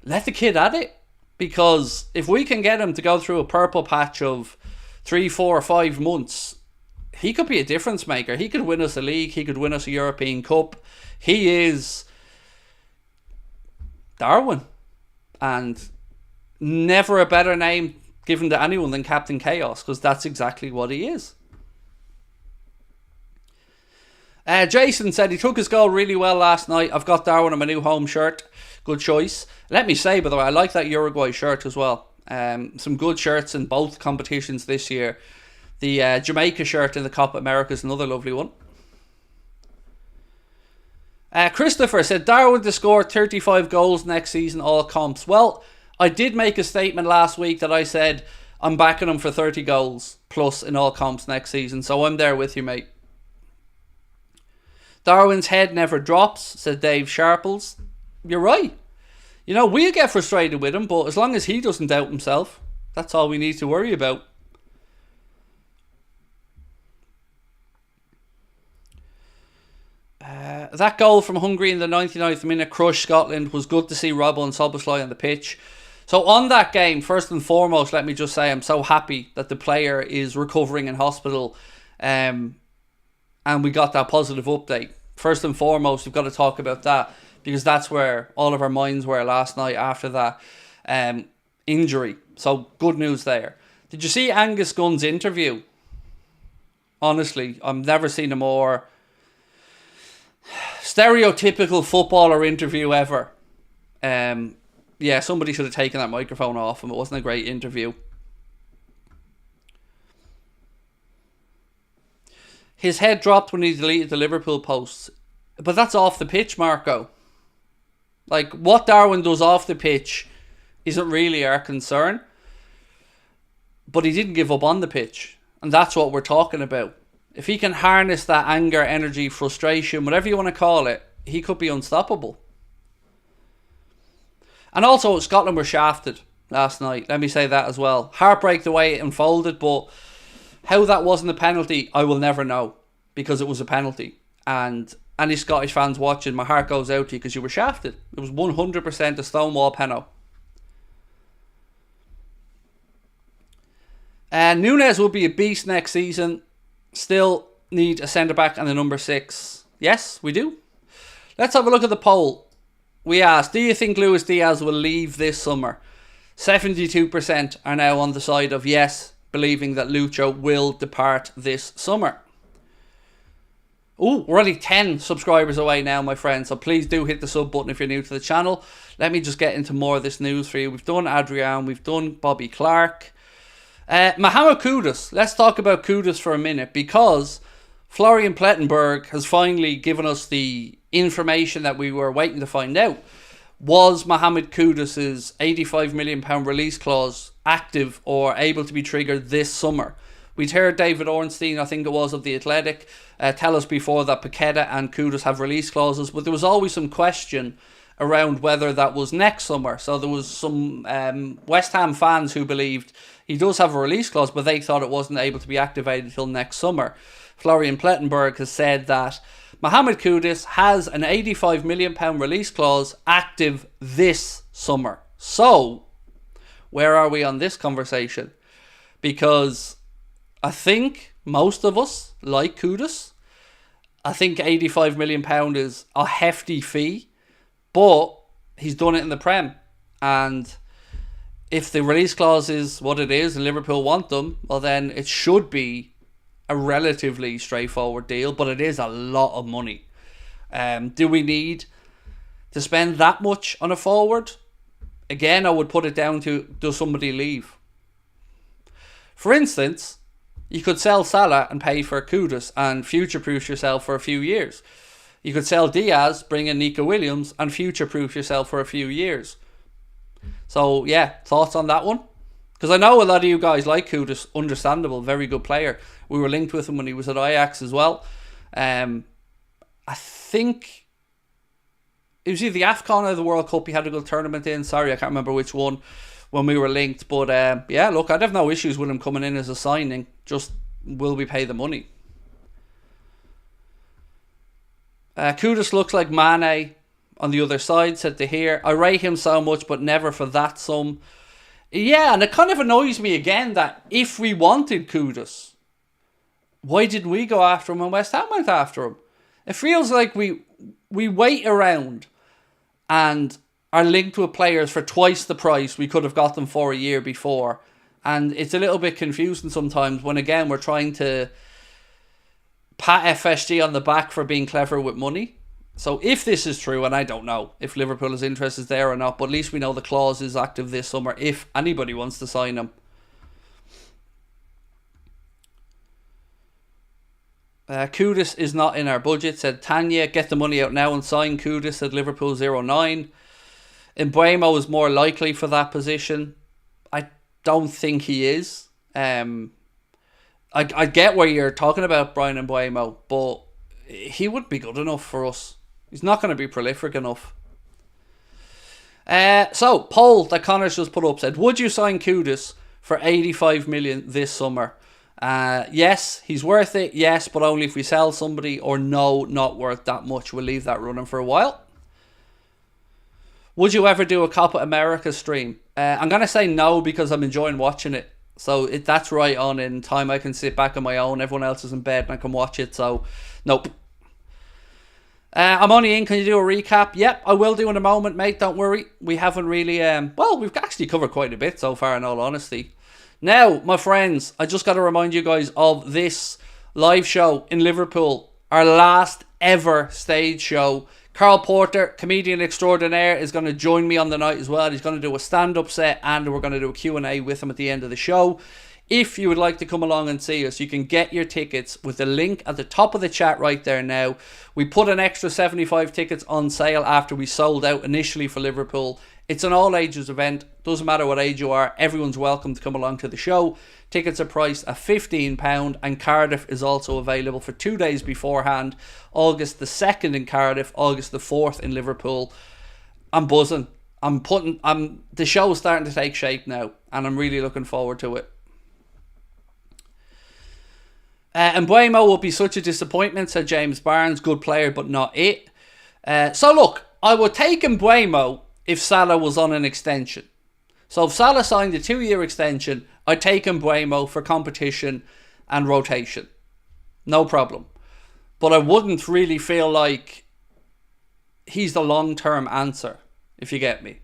let the kid at it. Because if we can get him to go through a purple patch of 3, 4, or 5 months, he could be a difference maker. He could win us a league. He could win us a European Cup. He is Darwin. And never a better name given to anyone than Captain Chaos, because that's exactly what he is. Jason said he took his goal really well last night. I've got Darwin on my new home shirt. Good choice. Let me say, by the way, I like that Uruguay shirt as well. Some good shirts in both competitions this year. The Jamaica shirt in the Copa America is another lovely one. Christopher said Darwin to score 35 goals next season, all comps. Well, I did make a statement last week that I said I'm backing him for 30 goals plus in all comps next season. So I'm there with you, mate. Darwin's head never drops, said Dave Sharples. You're right. You know, we'll get frustrated with him, but as long as he doesn't doubt himself, that's all we need to worry about. That goal from Hungary in the 99th minute crushed Scotland. Was good to see Robbo and Szoboszlai on the pitch. So on that game, first and foremost, let me just say I'm so happy that the player is recovering in hospital, and we got that positive update. First and foremost, we've got to talk about that, because that's where all of our minds were last night after that injury. So good news there. Did you see Angus Gunn's interview? Honestly, I've never seen a more stereotypical footballer interview ever. Yeah, somebody should have taken that microphone off him. It wasn't a great interview. His head dropped when he deleted the Liverpool posts. But that's off the pitch, Marco. Like, what Darwin does off the pitch isn't really our concern. But he didn't give up on the pitch. And that's what we're talking about. If he can harness that anger, energy, frustration, whatever you want to call it, he could be unstoppable. And also, Scotland were shafted last night. Let me say that as well. Heartbreak the way it unfolded, but how that wasn't a penalty, I will never know, because it was a penalty. And any Scottish fans watching, my heart goes out to you because you were shafted. It was 100% a stonewall penalty. Nunez will be a beast next season. Still need a centre-back and a number 6. Yes, we do. Let's have a look at the poll. We asked, do you think Luis Diaz will leave this summer? 72% are now on the side of yes, believing that Lucho will depart this summer. Oh, we're only 10 subscribers away now, my friends. So please do hit the sub button if you're new to the channel. Let me just get into more of this news for you. We've done Adrian. We've done Bobby Clark. Mohamed Kudus. Let's talk about Kudus for a minute, because Florian Plettenberg has finally given us the information that we were waiting to find out. Was Mohamed Kudus' £85 million release clause active or able to be triggered this summer? We'd heard David Ornstein, I think it was, of The Athletic, tell us before that Paqueta and Kudus have release clauses, but there was always some question around whether that was next summer. So there was some West Ham fans who believed he does have a release clause, but they thought it wasn't able to be activated until next summer. Florian Plettenberg has said that Mohamed Kudus has an £85 million release clause active this summer. So, where are we on this conversation? Because I think most of us like Kudus. I think £85 million is a hefty fee, but he's done it in the Prem. And if the release clause is what it is and Liverpool want them, well then it should be a relatively straightforward deal, but it is a lot of money. Do we need to spend that much on a forward? Again, I would put it down to, does somebody leave? For instance, you could sell Salah and pay for Kudus and future-proof yourself for a few years. You could sell Diaz, bring in Nico Williams, and future-proof yourself for a few years. So, yeah, thoughts on that one? Because I know a lot of you guys like Kudus, understandable, very good player. We were linked with him when he was at Ajax as well. I think it was either the AFCON or the World Cup he had a good tournament in. Sorry, I can't remember which one when we were linked. But, yeah, look, I'd have no issues with him coming in as a signing. Just, will we pay the money? Kudus looks like Mane on the other side, said to hear. I rate him so much, but never for that sum. Yeah, and it kind of annoys me again that if we wanted Kudus, why didn't we go after him when West Ham went after him? It feels like we wait around and are linked with players for twice the price we could have got them for a year before. And it's a little bit confusing sometimes when, again, we're trying to pat FSG on the back for being clever with money. So if this is true, and I don't know if Liverpool is interested there or not, but at least we know the clause is active this summer if anybody wants to sign him. Kudus is not in our budget, said Tanya. Get the money out now and sign Kudus, said Liverpool 09. Mbeumo is more likely for that position. I don't think he is. I get where you're talking about Brian Mbeumo, but he wouldn't be good enough for us. He's not going to be prolific enough. So, poll that Connor's just put up said, would you sign Kudus for 85 million this summer? Yes, he's worth it. Yes, but only if we sell somebody. Or no, not worth that much. We'll leave that running for a while. Would you ever do a Copa America stream? I'm going to say no because I'm enjoying watching it. So that's right on in time. I can sit back on my own. Everyone else is in bed and I can watch it. So, nope. I'm only in. Can you do a recap? Yep, I will do in a moment, mate. Don't worry. We haven't really... well, we've actually covered quite a bit so far, in all honesty. Now, my friends, I just got to remind you guys of this live show in Liverpool. Our last ever stage show. Carl Porter, comedian extraordinaire, is going to join me on the night as well. He's going to do a stand-up set and we're going to do a Q&A with him at the end of the show. If you would like to come along and see us, you can get your tickets with the link at the top of the chat right there now. We put an extra 75 tickets on sale after we sold out initially for Liverpool. It's an all ages event. Doesn't matter what age you are. Everyone's welcome to come along to the show. Tickets are priced at £15 and Cardiff is also available for 2 days beforehand. August the 2nd in Cardiff, August the 4th in Liverpool. I'm buzzing. The show's starting to take shape now, and I'm really looking forward to it. Mbeumo will be such a disappointment, said James Barnes. Good player, but not it. So look, I would take Mbeumo if Salah was on an extension. So if Salah signed a 2-year extension, I'd take Mbeumo for competition and rotation. No problem. But I wouldn't really feel like he's the long-term answer, if you get me.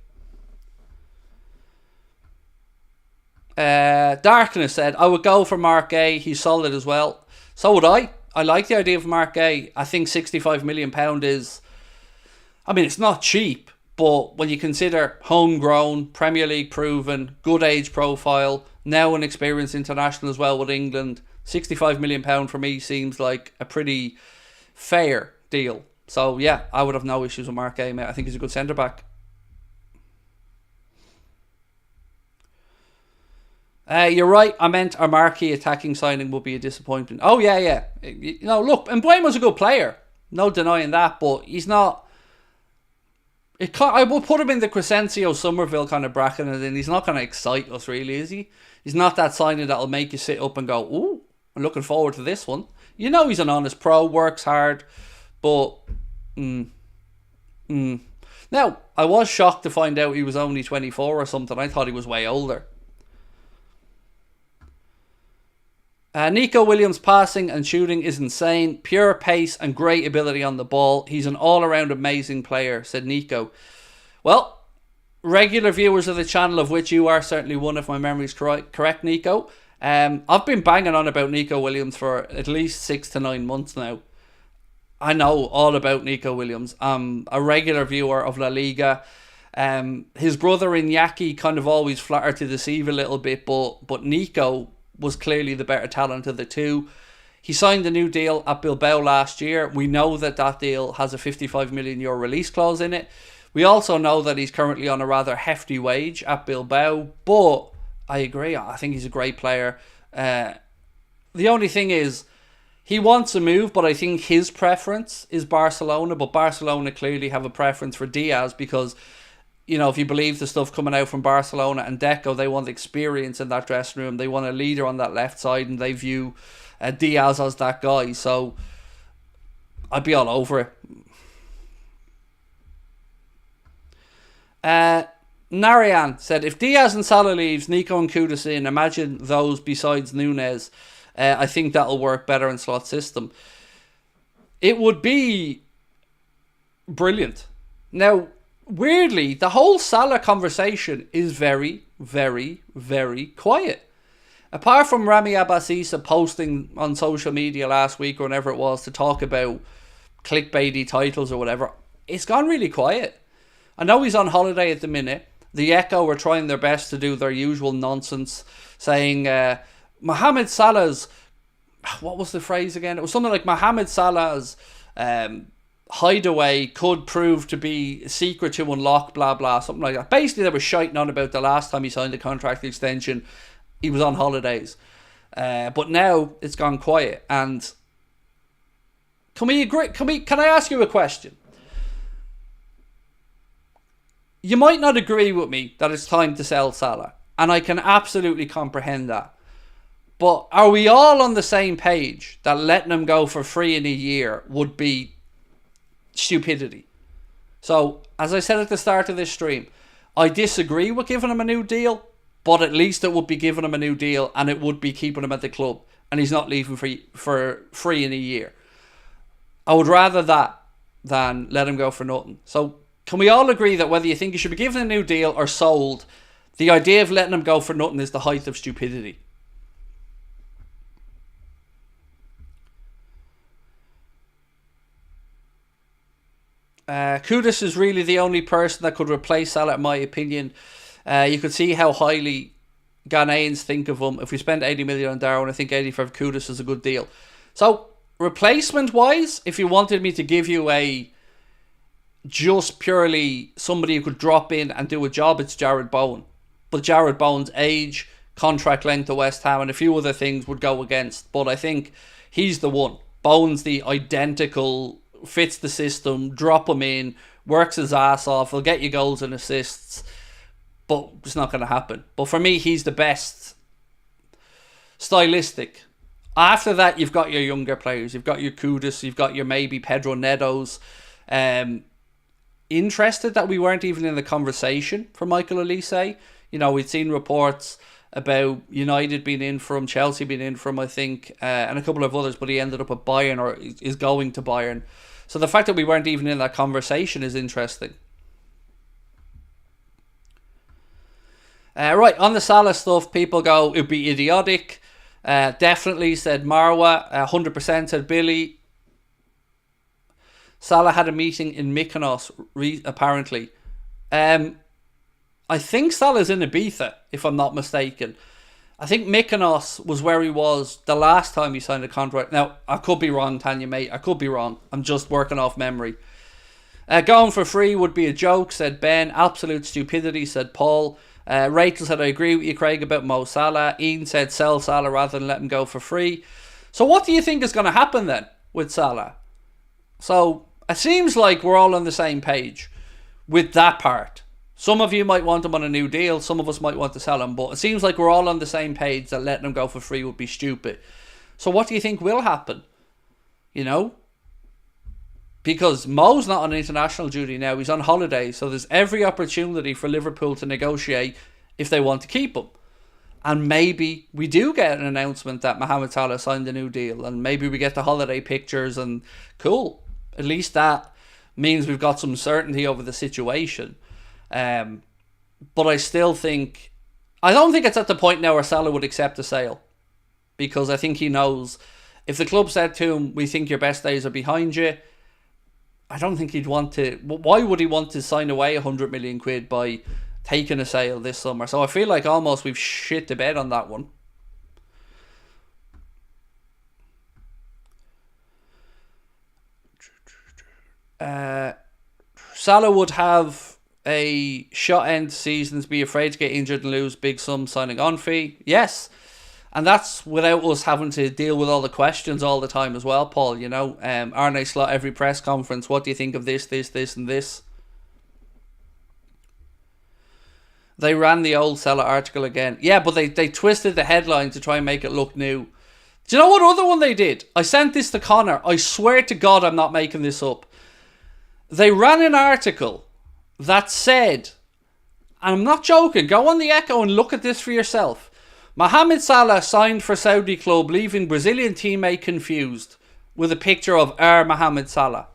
Darkness said, I would go for Mark A. He's solid as well. So would I. I like the idea of Mark A. I think £65 million is... I mean, it's not cheap, but when you consider homegrown, Premier League proven, good age profile, now an experienced international as well with England, £65 million for me seems like a pretty fair deal. So yeah, I would have no issues with Mark A, mate. I think he's a good centre-back. You're right. I meant our marquee attacking signing will be a disappointment. Oh, yeah. You know, look, Mbeumo's a good player. No denying that, but he's not... I will put him in the Crescencio Somerville kind of bracket, and then he's not going to excite us, really, is he? He's not that signing that'll make you sit up and go, ooh, I'm looking forward to this one. You know he's an honest pro, works hard, but... Now, I was shocked to find out he was only 24 or something. I thought he was way older. Nico Williams' passing and shooting is insane. Pure pace and great ability on the ball. He's an all-around amazing player, said Nico. Well, regular viewers of the channel, of which you are certainly one if my memory's correct, Nico. I've been banging on about Nico Williams for at least 6 to 9 months now. I know all about Nico Williams. I'm a regular viewer of La Liga. His brother Iñaki kind of always flattered to deceive a little bit, but Nico was clearly the better talent of the two. He signed a new deal at Bilbao last year. We know that deal has a €55 million release clause in it. We also know that he's currently on a rather hefty wage at Bilbao, but I agree, I think he's a great player. The only thing is, he wants a move, but I think his preference is Barcelona, but Barcelona clearly have a preference for Diaz because, you know, if you believe the stuff coming out from Barcelona and Deco, they want experience in that dressing room. They want a leader on that left side, and they view Diaz as that guy. So I'd be all over it. Narayan said, if Diaz and Salah leaves, Nico and Kudus in, imagine those besides Nunez. I think that'll work better in slot system. It would be brilliant. Now, weirdly, the whole Salah conversation is very, very, very quiet. Apart from Rami Abbasisa posting on social media last week or whenever it was to talk about clickbaity titles or whatever, it's gone really quiet. I know he's on holiday at the minute. The Echo are trying their best to do their usual nonsense, saying Mohamed Salah's... What was the phrase again? It was something like Mohamed Salah's... hideaway could prove to be a secret to unlock, blah blah, something like that. Basically, they were shiting on about the last time he signed the contract extension. He was on holidays, but now it's gone quiet. And can we agree? Can I ask you a question? You might not agree with me that it's time to sell Salah, and I can absolutely comprehend that. But are we all on the same page that letting him go for free in a year would be stupidity? So, as I said at the start of this stream, I disagree with giving him a new deal, but at least it would be giving him a new deal, and it would be keeping him at the club, and he's not leaving for free in a year. I would rather that than let him go for nothing. So, can we all agree that whether you think he should be given a new deal or sold, the idea of letting him go for nothing is the height of stupidity? Kudus is really the only person that could replace Salah, in my opinion. You could see how highly Ghanaians think of him. If we spend 80 million on Darwin, I think 80 for Kudus is a good deal. So, replacement-wise, if you wanted me to give you a just purely somebody who could drop in and do a job, it's Jared Bowen. But Jared Bowen's age, contract length to West Ham, and a few other things would go against. But I think he's the one. Bowen's the identical... fits the system, drop him in, works his ass off, he'll get you goals and assists, but it's not going to happen. But for me, he's the best stylistic. After that, you've got your younger players. You've got your Kudus, you've got your maybe Pedro Netos. Interested that we weren't even in the conversation for Michael Olise. You know, we'd seen reports about United being in for him, Chelsea being in for him, I think, and a couple of others, but he ended up at Bayern, or is going to Bayern. So the fact that we weren't even in that conversation is interesting. Right, on the Salah stuff, people go, it'd be idiotic. Definitely, said Marwa. 100% said Billy. Salah had a meeting in Mykonos, apparently. I think Salah's in Ibiza, if I'm not mistaken. I think Mykonos was where he was the last time he signed a contract. Now, I could be wrong, Tanya, mate. I could be wrong. I'm just working off memory. Going for free would be a joke, said Ben. Absolute stupidity, said Paul. Rachel said, I agree with you, Craig, about Mo Salah. Ian said, sell Salah rather than let him go for free. So what do you think is going to happen then with Salah? So it seems like we're all on the same page with that part. Some of you might want him on a new deal. Some of us might want to sell him. But it seems like we're all on the same page that letting him go for free would be stupid. So what do you think will happen? You know? Because Mo's not on international duty now. He's on holiday. So there's every opportunity for Liverpool to negotiate if they want to keep him. And maybe we do get an announcement that Mohamed Salah signed a new deal. And maybe we get the holiday pictures and cool. At least that means we've got some certainty over the situation. But I still think... I don't think it's at the point now where Salah would accept a sale. Because I think he knows... If the club said to him, we think your best days are behind you... I don't think he'd want to... Why would he want to sign away 100 million quid by taking a sale this summer? So I feel like almost we've shit the bed on that one. Salah would have a shot end seasons, be afraid to get injured and lose big sum signing on fee. Yes. And that's without us having to deal with all the questions all the time as well, Paul. You know, Arne Slot, every press conference, what do you think of this, and this? They ran the old Salah article again. Yeah, but they twisted the headline to try and make it look new. Do you know what other one they did? I sent this to Connor. I swear to God I'm not making this up. They ran an article that said, and I'm not joking, go on the Echo and look at this for yourself. Mohamed Salah signed for Saudi club, leaving Brazilian teammate confused, with a picture of Mohamed Salah.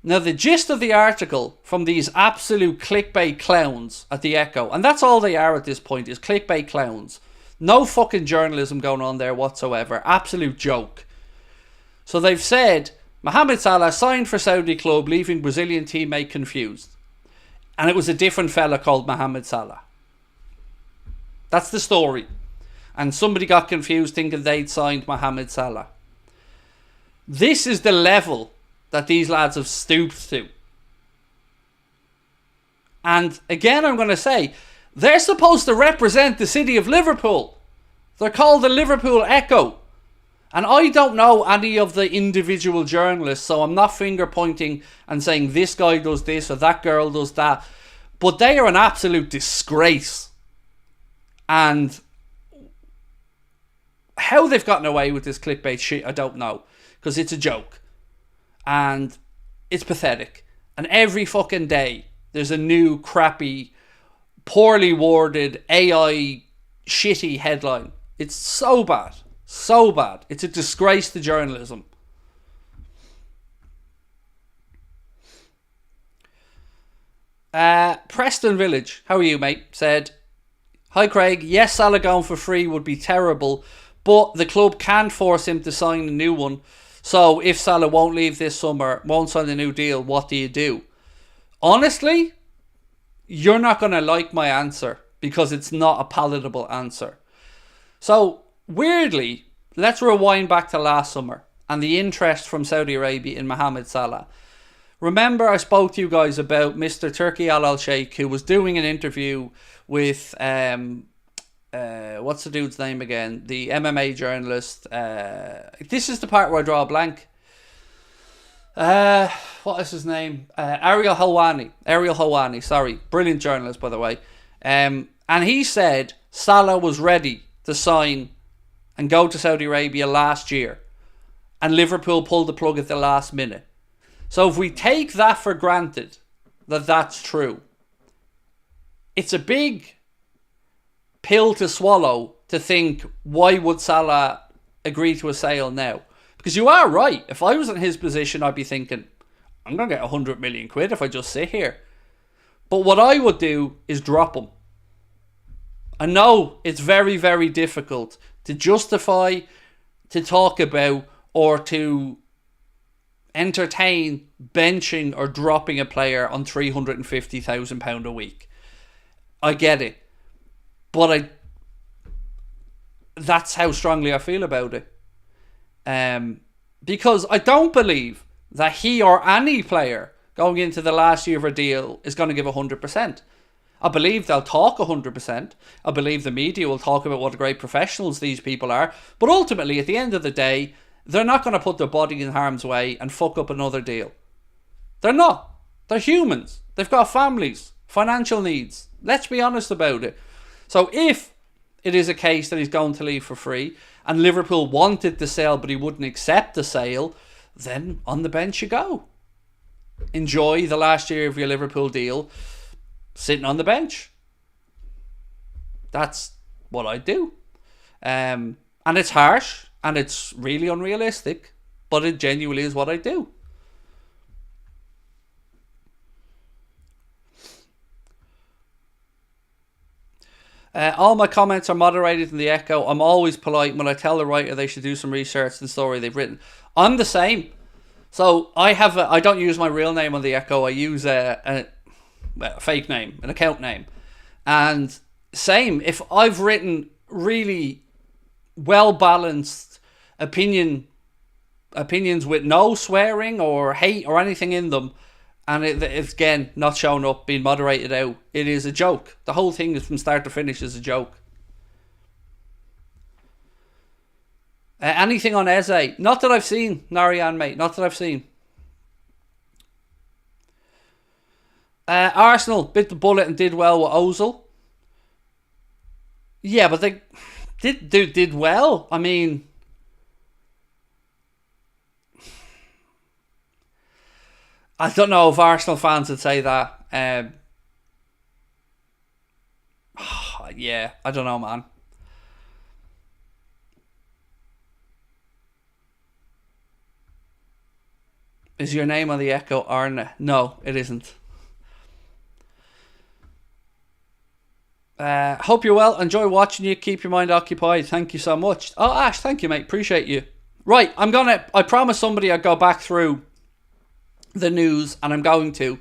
Now the gist of the article from these absolute clickbait clowns at the Echo, and that's all they are at this point, is clickbait clowns. No fucking journalism going on there whatsoever. Absolute joke. So they've said, Mohamed Salah signed for Saudi club, leaving Brazilian teammate confused. And it was a different fella called Mohamed Salah. That's the story. And somebody got confused thinking they'd signed Mohamed Salah. This is the level that these lads have stooped to. And again, I'm going to say, they're supposed to represent the city of Liverpool. They're called the Liverpool Echo. And I don't know any of the individual journalists, so I'm not finger pointing and saying this guy does this or that girl does that. But they are an absolute disgrace. And how they've gotten away with this clickbait shit, I don't know. Because it's a joke. And it's pathetic. And every fucking day, there's a new crappy, poorly worded, AI shitty headline. It's so bad. So bad. It's a disgrace to journalism. Preston Village, how are you, mate? Said, hi Craig, yes, Salah going for free would be terrible, but the club can't force him to sign a new one. So if Salah won't leave this summer, won't sign a new deal, what do you do? Honestly, you're not going to like my answer because it's not a palatable answer. So weirdly, let's rewind back to last summer and the interest from Saudi Arabia in Mohamed Salah. Remember I spoke to you guys about Mr. Turki Al Sheikh, who was doing an interview with what's the dude's name again? The MMA journalist. This is the part where I draw a blank. What is his name? Ariel Helwani, sorry. Brilliant journalist, by the way. And he said Salah was ready to sign and go to Saudi Arabia last year. And Liverpool pulled the plug at the last minute. So if we take that for granted, that that's true, it's a big pill to swallow to think, why would Salah agree to a sale now? Because you are right. If I was in his position, I'd be thinking, I'm going to get 100 million quid if I just sit here. But what I would do is drop him. I know it's very, very difficult to justify, to talk about, or to entertain benching or dropping a player on £350,000 a week. I get it. But that's how strongly I feel about it. Because I don't believe that he or any player going into the last year of a deal is going to give 100%. I believe they'll talk 100%. I believe the media will talk about what great professionals these people are. But ultimately, at the end of the day, they're not going to put their body in harm's way and fuck up another deal. They're not. They're humans. They've got families, financial needs. Let's be honest about it. So if it is a case that he's going to leave for free and Liverpool wanted the sale but he wouldn't accept the sale, then on the bench you go. Enjoy the last year of your Liverpool deal sitting on the bench. That's what I do. And it's harsh and it's really unrealistic, but it genuinely is what I do. All my comments are moderated in the Echo. I'm always polite when I tell the writer they should do some research in the story they've written. I'm the same. So I don't use my real name on the Echo. I use a fake name, an account name. And same, if I've written really well-balanced opinions with no swearing or hate or anything in them, and it's again not shown up, being moderated out, it is a joke. The whole thing is from start to finish is a joke. Anything on Eze? Not that I've seen, Narayan, mate. Not that I've seen. Arsenal bit the bullet and did well with Ozil. Yeah, but they did well. I mean, I don't know if Arsenal fans would say that. Yeah, I don't know, man. Is your name on the Echo Arne? No, it isn't. Hope you're well. Enjoy watching you. Keep your mind occupied. Thank you so much. Oh, Ash, thank you, mate. Appreciate you. Right, I promised somebody I'd go back through the news, and I'm going to,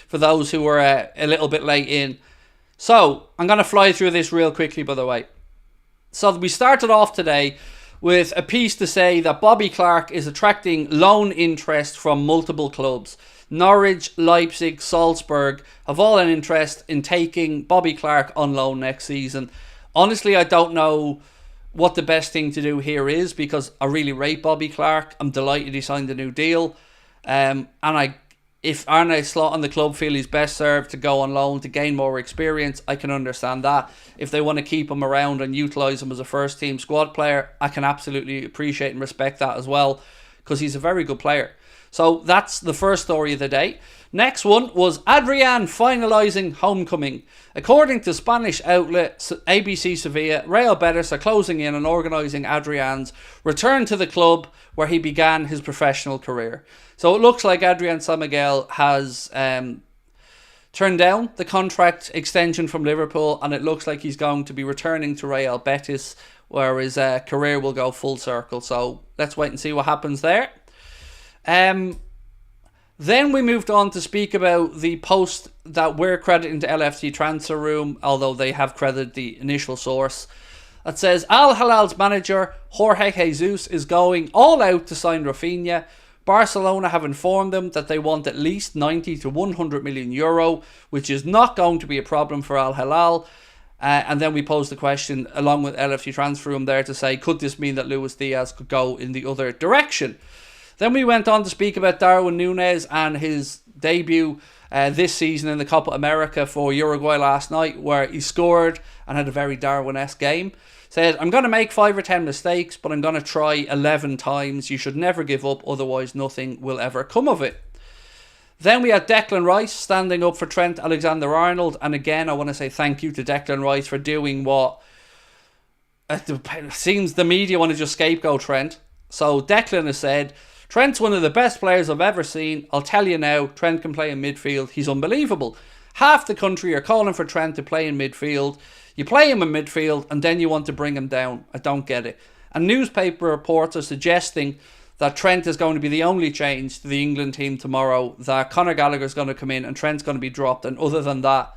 for those who were a little bit late in. So, I'm going to fly through this real quickly, by the way. So, we started off today with a piece to say that Bobby Clark is attracting loan interest from multiple clubs. Norwich, Leipzig, Salzburg have all an interest in taking Bobby Clark on loan next season. Honestly, I don't know what the best thing to do here is, because I really rate Bobby Clark. I'm delighted he signed a new deal. If Arne Slot and the club feel he's best served to go on loan to gain more experience, I can understand that. If they want to keep him around and utilise him as a first team squad player, I can absolutely appreciate and respect that as well, because he's a very good player. So that's the first story of the day. Next one was Adrian finalising homecoming. According to Spanish outlet ABC Sevilla, Real Betis are closing in on organising Adrian's return to the club where he began his professional career. So it looks like Adrian San Miguel has turned down the contract extension from Liverpool, and it looks like he's going to be returning to Real Betis, where his career will go full circle. So let's wait and see what happens there. Then we moved on to speak about the post that we're crediting to LFC Transfer Room, although they have credited the initial source. It says Al Hilal's manager Jorge Jesus is going all out to sign Rafinha. Barcelona have informed them that they want at least 90 to 100 million euro, which is not going to be a problem for Al Hilal. And then we posed the question along with LFC Transfer Room there to say, could this mean that Luis Diaz could go in the other direction? Then we went on to speak about Darwin Nunez and his debut this season in the Copa America for Uruguay last night, where he scored and had a very Darwin-esque game. Said, I'm going to make 5 or 10 mistakes, but I'm going to try 11 times. You should never give up, otherwise nothing will ever come of it. Then we had Declan Rice standing up for Trent Alexander-Arnold. And again, I want to say thank you to Declan Rice for doing what it seems the media want to just scapegoat Trent. So Declan has said, Trent's one of the best players I've ever seen. I'll tell you now, Trent can play in midfield. He's unbelievable. Half the country are calling for Trent to play in midfield. You play him in midfield and then you want to bring him down. I don't get it. And newspaper reports are suggesting that Trent is going to be the only change to the England team tomorrow, that Conor Gallagher's going to come in and Trent's going to be dropped. And other than that,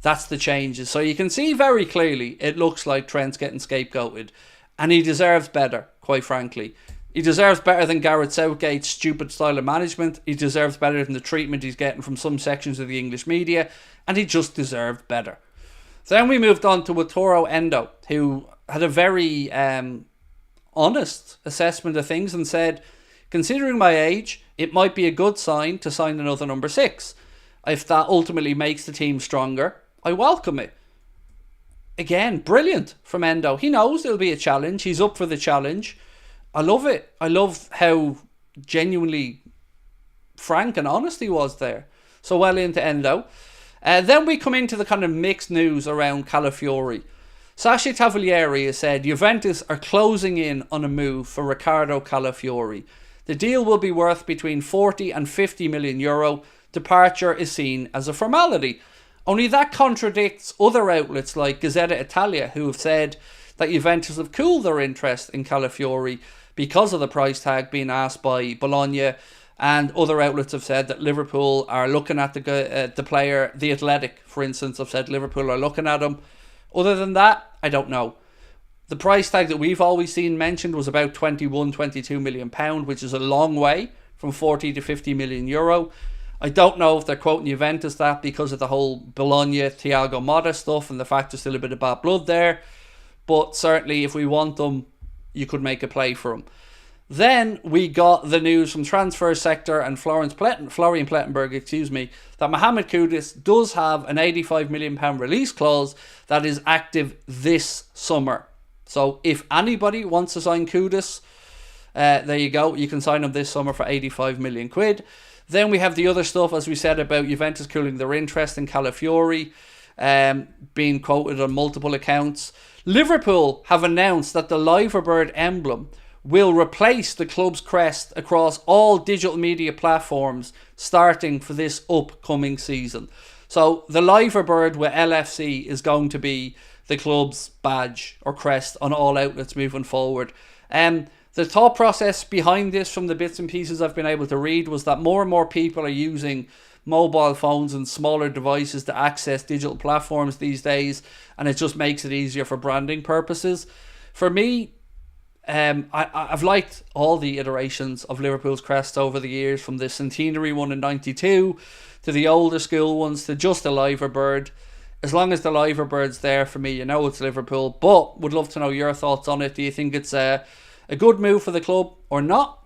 that's the changes. So you can see very clearly it looks like Trent's getting scapegoated. And he deserves better, quite frankly. He deserves better than Gareth Southgate's stupid style of management. He deserves better than the treatment he's getting from some sections of the English media. And he just deserved better. Then we moved on to Wataru Endo, who had a very honest assessment of things and said, considering my age, it might be a good sign to sign another number 6. If that ultimately makes the team stronger, I welcome it. Again, brilliant from Endo. He knows it'll be a challenge. He's up for the challenge. I love it. I love how genuinely frank and honest he was there. So well into Endo. Then we come into the kind of mixed news around Calafiori. Sashi Tavalieri has said Juventus are closing in on a move for Riccardo Calafiori. The deal will be worth between 40 and 50 million euro. Departure is seen as a formality. Only that contradicts other outlets like Gazzetta Italia, who have said that Juventus have cooled their interest in Calafiori because of the price tag being asked by Bologna, and other outlets have said that Liverpool are looking at the player. The Athletic, for instance, have said Liverpool are looking at him. Other than that, I don't know. The price tag that we've always seen mentioned was about 22 million pound, which is a long way from 40 to 50 million euro. I don't know if they're quoting Juventus that because of the whole Bologna, Thiago Motta stuff and the fact there's still a bit of bad blood there. But certainly if we want them, you could make a play for them. Then we got the news from Transfer Sector and Florian Plettenberg, that Mohamed Kudus does have an £85 million release clause that is active this summer. So if anybody wants to sign Kudus, there you go. You can sign him this summer for 85 million quid. Then we have the other stuff, as we said, about Juventus cooling their interest in Calafiori, being quoted on multiple accounts. Liverpool have announced that the Liverbird emblem will replace the club's crest across all digital media platforms starting for this upcoming season. So the Liverbird with LFC is going to be the club's badge or crest on all outlets moving forward. The thought process behind this, from the bits and pieces I've been able to read, was that more and more people are using mobile phones and smaller devices to access digital platforms these days, and it just makes it easier for branding purposes. For me, I've liked all the iterations of Liverpool's crest over the years, from the centenary one in 92 to the older school ones to just the Liverbird. As long as the Liverbird's there, for me, you know it's Liverpool. But would love to know your thoughts on it. Do you think it's a good move for the club or not?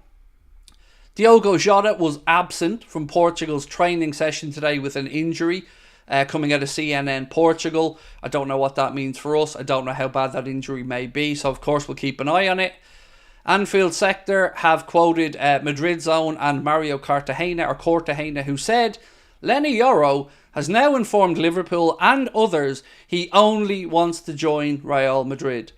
Diogo Jota was absent from Portugal's training session today with an injury coming out of CNN Portugal. I don't know what that means for us. I don't know how bad that injury may be. So, of course, we'll keep an eye on it. Anfield Sector have quoted Madrid's own and Mario Cortahena, who said, Leny Yoro has now informed Liverpool and others he only wants to join Real Madrid,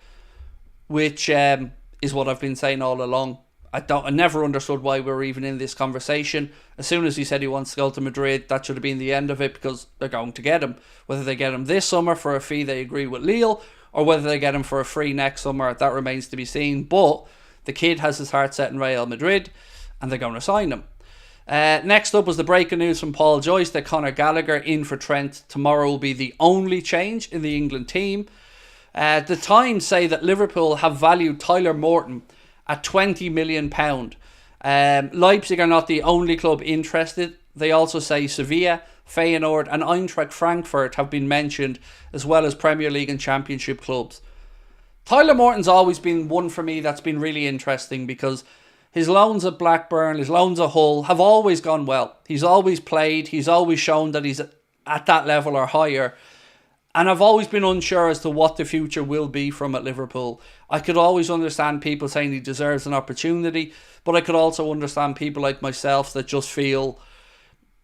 which is what I've been saying all along. I never understood why we were even in this conversation. As soon as he said he wants to go to Madrid, that should have been the end of it, because they're going to get him. Whether they get him this summer for a fee they agree with Lille, or whether they get him for a free next summer, that remains to be seen. But the kid has his heart set in Real Madrid, and they're going to sign him. Next up was the breaking news from Paul Joyce that Conor Gallagher in for Trent tomorrow will be the only change in the England team. The Times say that Liverpool have valued Tyler Morton at £20 million. Leipzig are not the only club interested. They also say Sevilla, Feyenoord and Eintracht Frankfurt have been mentioned, as well as Premier League and Championship clubs. Tyler Morton's always been one for me that's been really interesting, because His loans at Blackburn, his loans at Hull have always gone well. He's always played. He's always shown that he's at that level or higher. And I've always been unsure as to what the future will be from at Liverpool. I could always understand people saying he deserves an opportunity, but I could also understand people like myself that just feel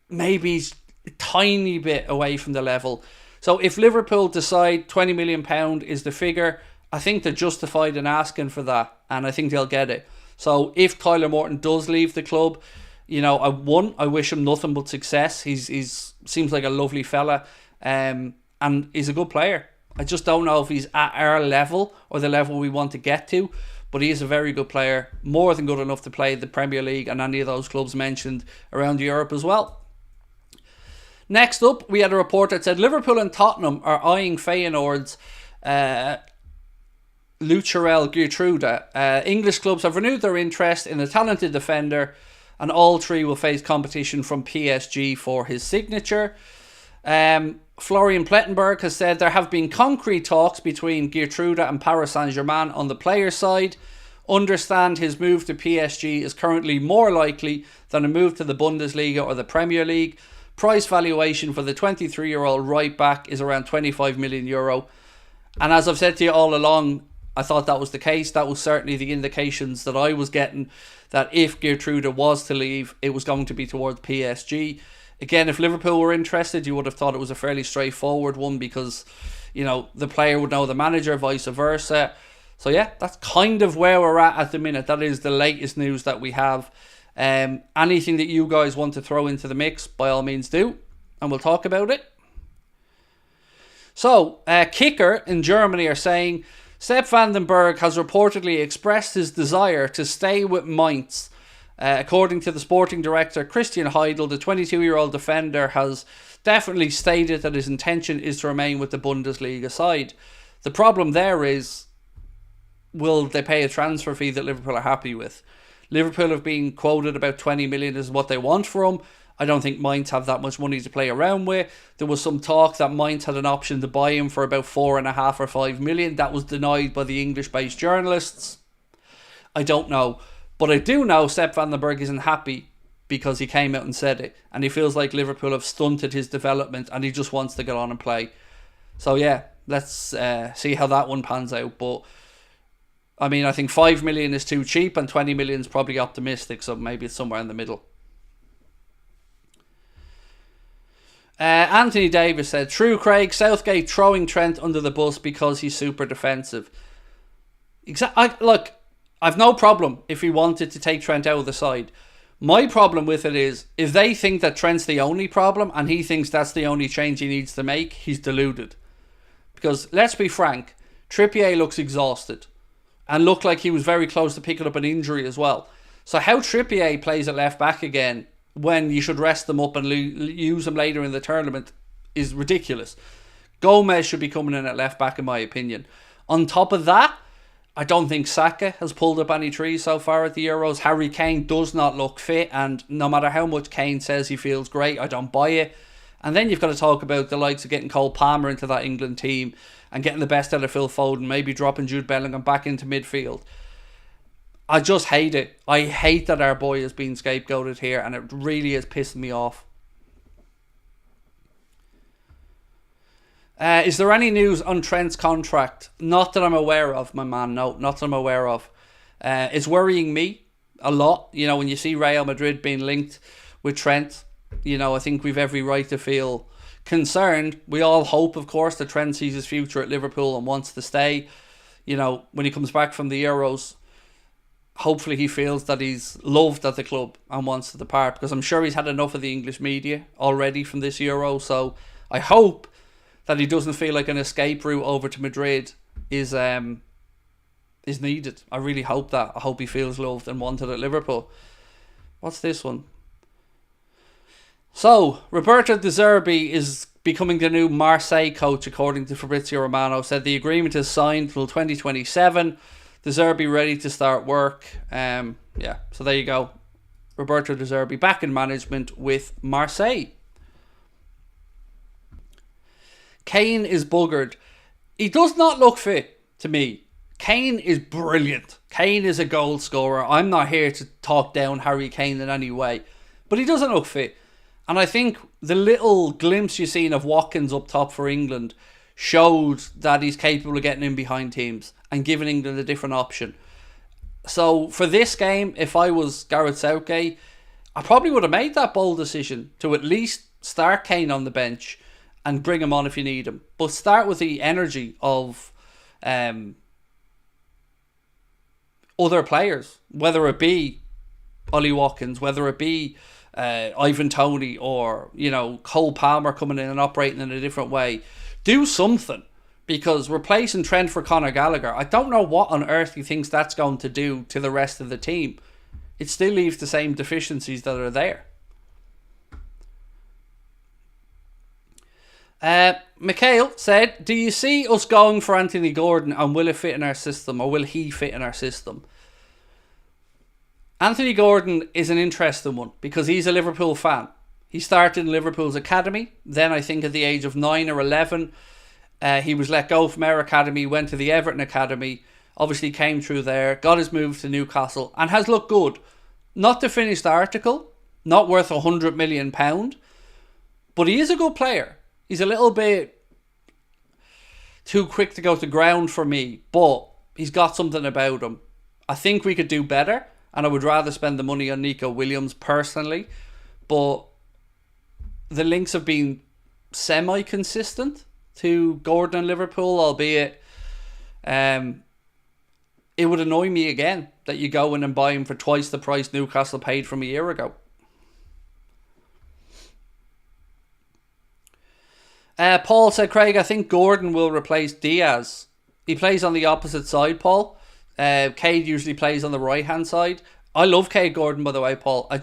maybe he's a tiny bit away from the level. So if Liverpool decide £20 million is the figure, I think they're justified in asking for that, and I think they'll get it. So if Tyler Morton does leave the club, you know, I wish him nothing but success. He's seems like a lovely fella, and he's a good player. I just don't know if he's at our level or the level we want to get to, but he is a very good player, more than good enough to play the Premier League and any of those clubs mentioned around Europe as well. Next up, we had a report that said Liverpool and Tottenham are eyeing Feyenoord's Luciarel Gertruda. English clubs have renewed their interest in a talented defender, and all three will face competition from PSG for his signature. Florian Plettenberg has said there have been concrete talks between Gertruda and Paris Saint-Germain on the player side. Understand his move to PSG is currently more likely than a move to the Bundesliga or the Premier League. Price valuation for the 23-year-old right back is around €25 million. And as I've said to you all along, I thought that was the case. That was certainly the indications that I was getting, that if Gertruda was to leave, it was going to be towards PSG. Again, if Liverpool were interested, you would have thought it was a fairly straightforward one because, you know, the player would know the manager, vice versa. So yeah, that's kind of where we're at the minute. That is the latest news that we have. Anything that you guys want to throw into the mix, by all means do, and we'll talk about it. So, Kicker in Germany are saying Sepp van den Berg has reportedly expressed his desire to stay with Mainz. According to the sporting director Christian Heidel, the 22-year-old defender has definitely stated that his intention is to remain with the Bundesliga side. The problem there is, will they pay a transfer fee that Liverpool are happy with? Liverpool have been quoted about 20 million is what they want for him. I don't think Mainz have that much money to play around with. There was some talk that Mainz had an option to buy him for about 4.5 or 5 million. That was denied by the English-based journalists. I don't know. But I do know Sepp van den Berg isn't happy because he came out and said it. And he feels like Liverpool have stunted his development and he just wants to get on and play. So yeah, let's see how that one pans out. But I mean, I think 5 million is too cheap and 20 million is probably optimistic. So maybe it's somewhere in the middle. Anthony Davis said, true Craig, Southgate throwing Trent under the bus because he's super defensive. Look, I've no problem if he wanted to take Trent out of the side. My problem with it is, if they think that Trent's the only problem and he thinks that's the only change he needs to make, he's deluded. Because, let's be frank, Trippier looks exhausted and looked like he was very close to picking up an injury as well. So how Trippier plays at left back again when you should rest them up and use them later in the tournament is ridiculous. Gomez should be coming in at left back in my opinion. On top of that, I don't think Saka has pulled up any trees so far at the Euros. Harry Kane does not look fit, and no matter how much Kane says he feels great, I don't buy it. And then you've got to talk about the likes of getting Cole Palmer into that England team and getting the best out of Phil Foden, maybe dropping Jude Bellingham back into midfield. I just hate it. I hate that our boy is being scapegoated here, and it really is pissing me off. Is there any news on Trent's contract? Not that I'm aware of, my man. No, not that I'm aware of. It's worrying me a lot. You know, when you see Real Madrid being linked with Trent, you know, I think we've every right to feel concerned. We all hope, of course, that Trent sees his future at Liverpool and wants to stay. You know, when he comes back from the Euros, hopefully he feels that he's loved at the club and wants to depart, because I'm sure he's had enough of the English media already from this Euro. So I hope that he doesn't feel like an escape route over to Madrid is needed. I really hope that. I hope he feels loved and wanted at Liverpool. What's this one? So, Roberto De Zerbi is becoming the new Marseille coach, according to Fabrizio Romano. Said the agreement is signed till 2027. De Zerbi ready to start work. Yeah, so there you go. Roberto De Zerbi back in management with Marseille. Kane is buggered. He does not look fit to me. Kane is brilliant. Kane is a goal scorer. I'm not here to talk down Harry Kane in any way. But he doesn't look fit. And I think the little glimpse you've seen of Watkins up top for England showed that he's capable of getting in behind teams and giving England a different option. So for this game, if I was Gareth Southgate, I probably would have made that bold decision to at least start Kane on the bench and bring him on if you need him. But start with the energy of other players, whether it be Ollie Watkins, whether it be Ivan Toney, or Cole Palmer coming in and operating in a different way. Do something, because replacing Trent for Conor Gallagher, I don't know what on earth he thinks that's going to do to the rest of the team. It still leaves the same deficiencies that are there. Mikhail said, do you see us going for Anthony Gordon, and will it fit in our system, or will he fit in our system? Anthony Gordon is an interesting one because he's a Liverpool fan. He started in Liverpool's academy. Then I think at the age of 9 or 11, he was let go from our academy, went to the Everton academy, obviously came through there, got his move to Newcastle and has looked good. Not the finished article, not worth £100 million, but he is a good player. He's a little bit too quick to go to ground for me, but he's got something about him. I think we could do better, and I would rather spend the money on Nico Williams personally, but the links have been semi-consistent to Gordon and Liverpool, albeit it would annoy me again that you go in and buy him for twice the price Newcastle paid from a year ago. Paul said, Craig, I think Gordon will replace Diaz. He plays on the opposite side, Paul. Cade usually plays on the right hand side. I love Cade Gordon, by the way, Paul. I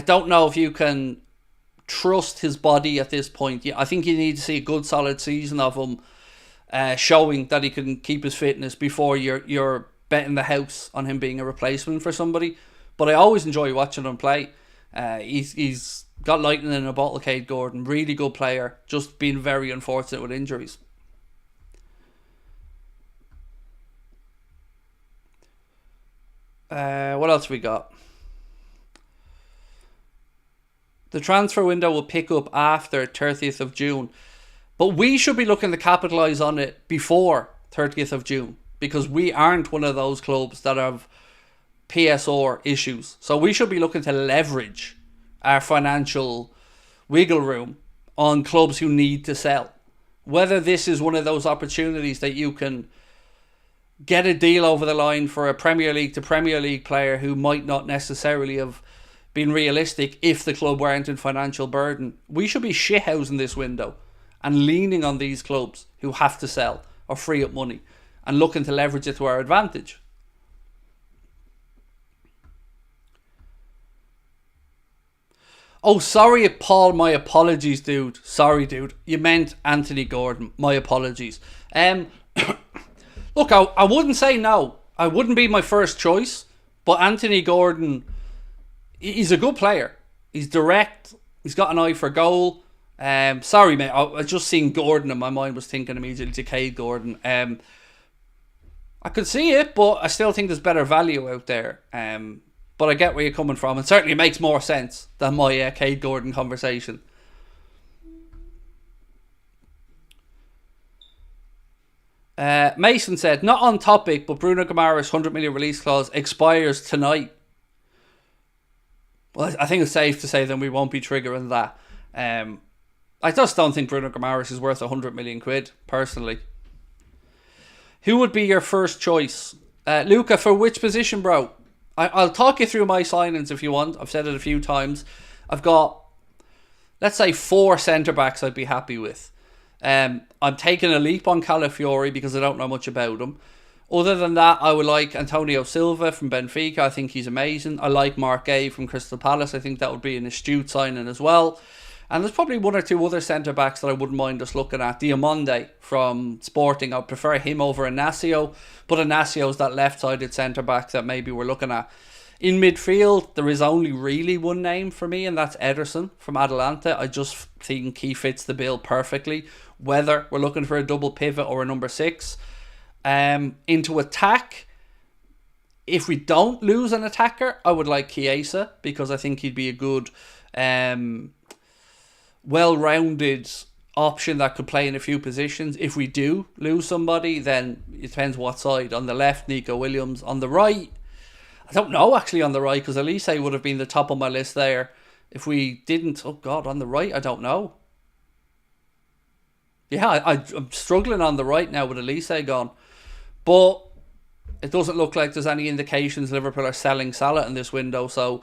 don't know if you can trust his body at this point. I think you need to see a good solid season of him showing that he can keep his fitness before you're betting the house on him being a replacement for somebody. But I always enjoy watching him play. He's got lightning in a bottle, Cade Gordon. Really good player, just been very unfortunate with injuries. What else we got? The transfer window will pick up after 30th of June. But we should be looking to capitalise on it before 30th of June. Because we aren't one of those clubs that have PSR issues. So we should be looking to leverage our financial wiggle room on clubs who need to sell. Whether this is one of those opportunities that you can get a deal over the line for a Premier League to Premier League player who might not necessarily have been realistic if the club weren't in financial burden. We should be shithousing this window and leaning on these clubs who have to sell or free up money and looking to leverage it to our advantage. Oh, sorry, Paul. My apologies, dude. Sorry, dude. You meant Anthony Gordon. My apologies. Look, I wouldn't say no. I wouldn't be my first choice. But Anthony Gordon, he's a good player. He's direct. He's got an eye for goal. Sorry, mate. I just seen Gordon and my mind was thinking immediately to Cade Gordon. I could see it, but I still think there's better value out there. But I get where you're coming from. It certainly makes more sense than my Cade Gordon conversation. Mason said, not on topic, but Bruno Guimaraes' 100 million release clause expires tonight. Well, I think it's safe to say then we won't be triggering that. I just don't think Bruno Guimaraes is worth 100 million quid, personally. Who would be your first choice? Luca, for which position, bro? I'll talk you through my signings if you want. I've said it a few times. I've got, let's say, 4 centre-backs I'd be happy with. I'm taking a leap on Calafiori because I don't know much about him. Other than that, I would like Antonio Silva from Benfica. I think he's amazing. I like Mark Gay from Crystal Palace. I think that would be an astute signing as well. And there's probably 1 or 2 other centre-backs that I wouldn't mind us looking at. Diamonde from Sporting. I'd prefer him over Inacio. But Inacio's that left-sided centre-back that maybe we're looking at. In midfield, there is only really one name for me, and that's Ederson from Atalanta. I just think he fits the bill perfectly. Whether we're looking for a double pivot or a number 6, Into attack, if we don't lose an attacker, I would like Chiesa, because I think he'd be a good, well-rounded option that could play in a few positions. If we do lose somebody, then it depends what side. On the left, Nico Williams. On the right, I don't know actually on the right, because Elise would have been the top of my list there. If we didn't, oh God, on the right, I don't know. Yeah, I'm struggling on the right now with Elise gone. But it doesn't look like there's any indications Liverpool are selling Salah in this window. So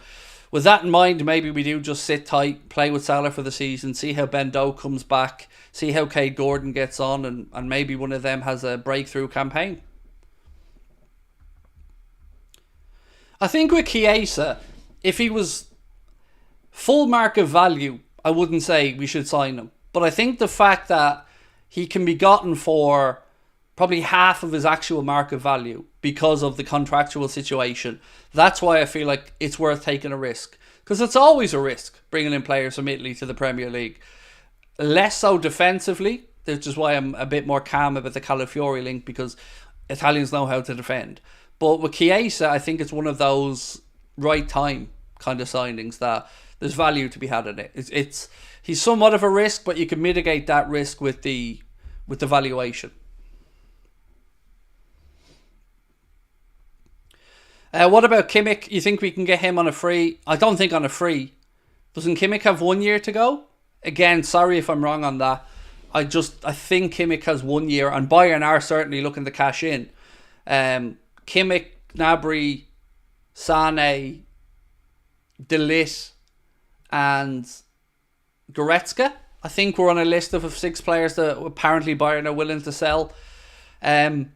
with that in mind, maybe we do just sit tight, play with Salah for the season, see how Ben Doe comes back, see how Craig Gordon gets on, and maybe one of them has a breakthrough campaign. I think with Chiesa, if he was full market value, I wouldn't say we should sign him. But I think the fact that he can be gotten for probably half of his actual market value because of the contractual situation, that's why I feel like it's worth taking a risk. Because it's always a risk bringing in players from Italy to the Premier League. Less so defensively, which is why I'm a bit more calm about the Calafiori link, because Italians know how to defend. But with Chiesa, I think it's one of those right time kind of signings that there's value to be had in it. He's somewhat of a risk, but you can mitigate that risk with the valuation. What about Kimmich? You think we can get him on a free? I don't think on a free. Doesn't Kimmich have 1 year to go? Again, sorry if I'm wrong on that. I think Kimmich has 1 year, and Bayern are certainly looking to cash in. Kimmich, Gnabry, Sané, De Ligt, and Goretzka. I think we're on a list of 6 players that apparently Bayern are willing to sell. It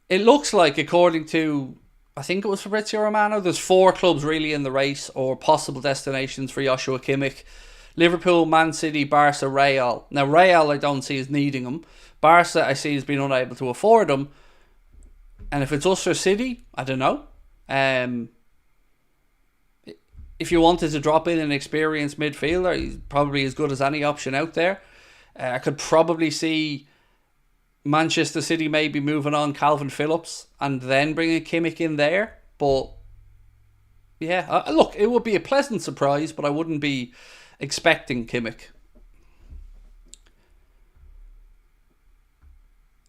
looks like, according to, I think it was Fabrizio Romano, there's 4 clubs really in the race or possible destinations for Joshua Kimmich. Liverpool, Man City, Barca, Real. Now Real I don't see as needing him. Barca I see as being unable to afford him. And if it's us or City, I don't know. If you wanted to drop in an experienced midfielder, he's probably as good as any option out there. I could probably see Manchester City maybe moving on Calvin Phillips and then bringing Kimmich in there. But yeah, look, it would be a pleasant surprise, but I wouldn't be expecting Kimmich.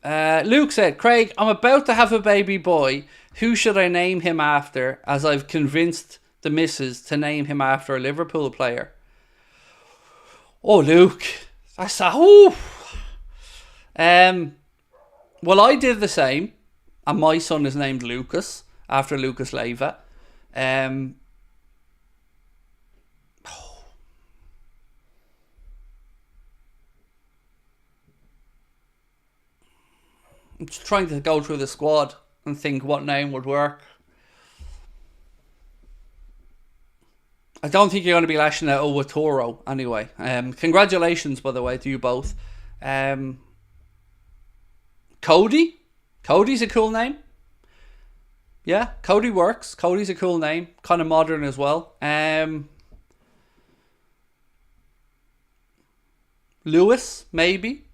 Luke said, Craig, I'm about to have a baby boy. Who should I name him after, as I've convinced the missus to name him after a Liverpool player? Oh, Luke. That's well, I did the same, and my son is named Lucas after Lucas Leiva. I'm just trying to go through the squad and think what name would work. I don't think you're going to be lashing out Wataru anyway. Congratulations, by the way, to you both. Cody? Cody's a cool name. Yeah, Cody works. Cody's a cool name. Kind of modern as well. Lewis, maybe.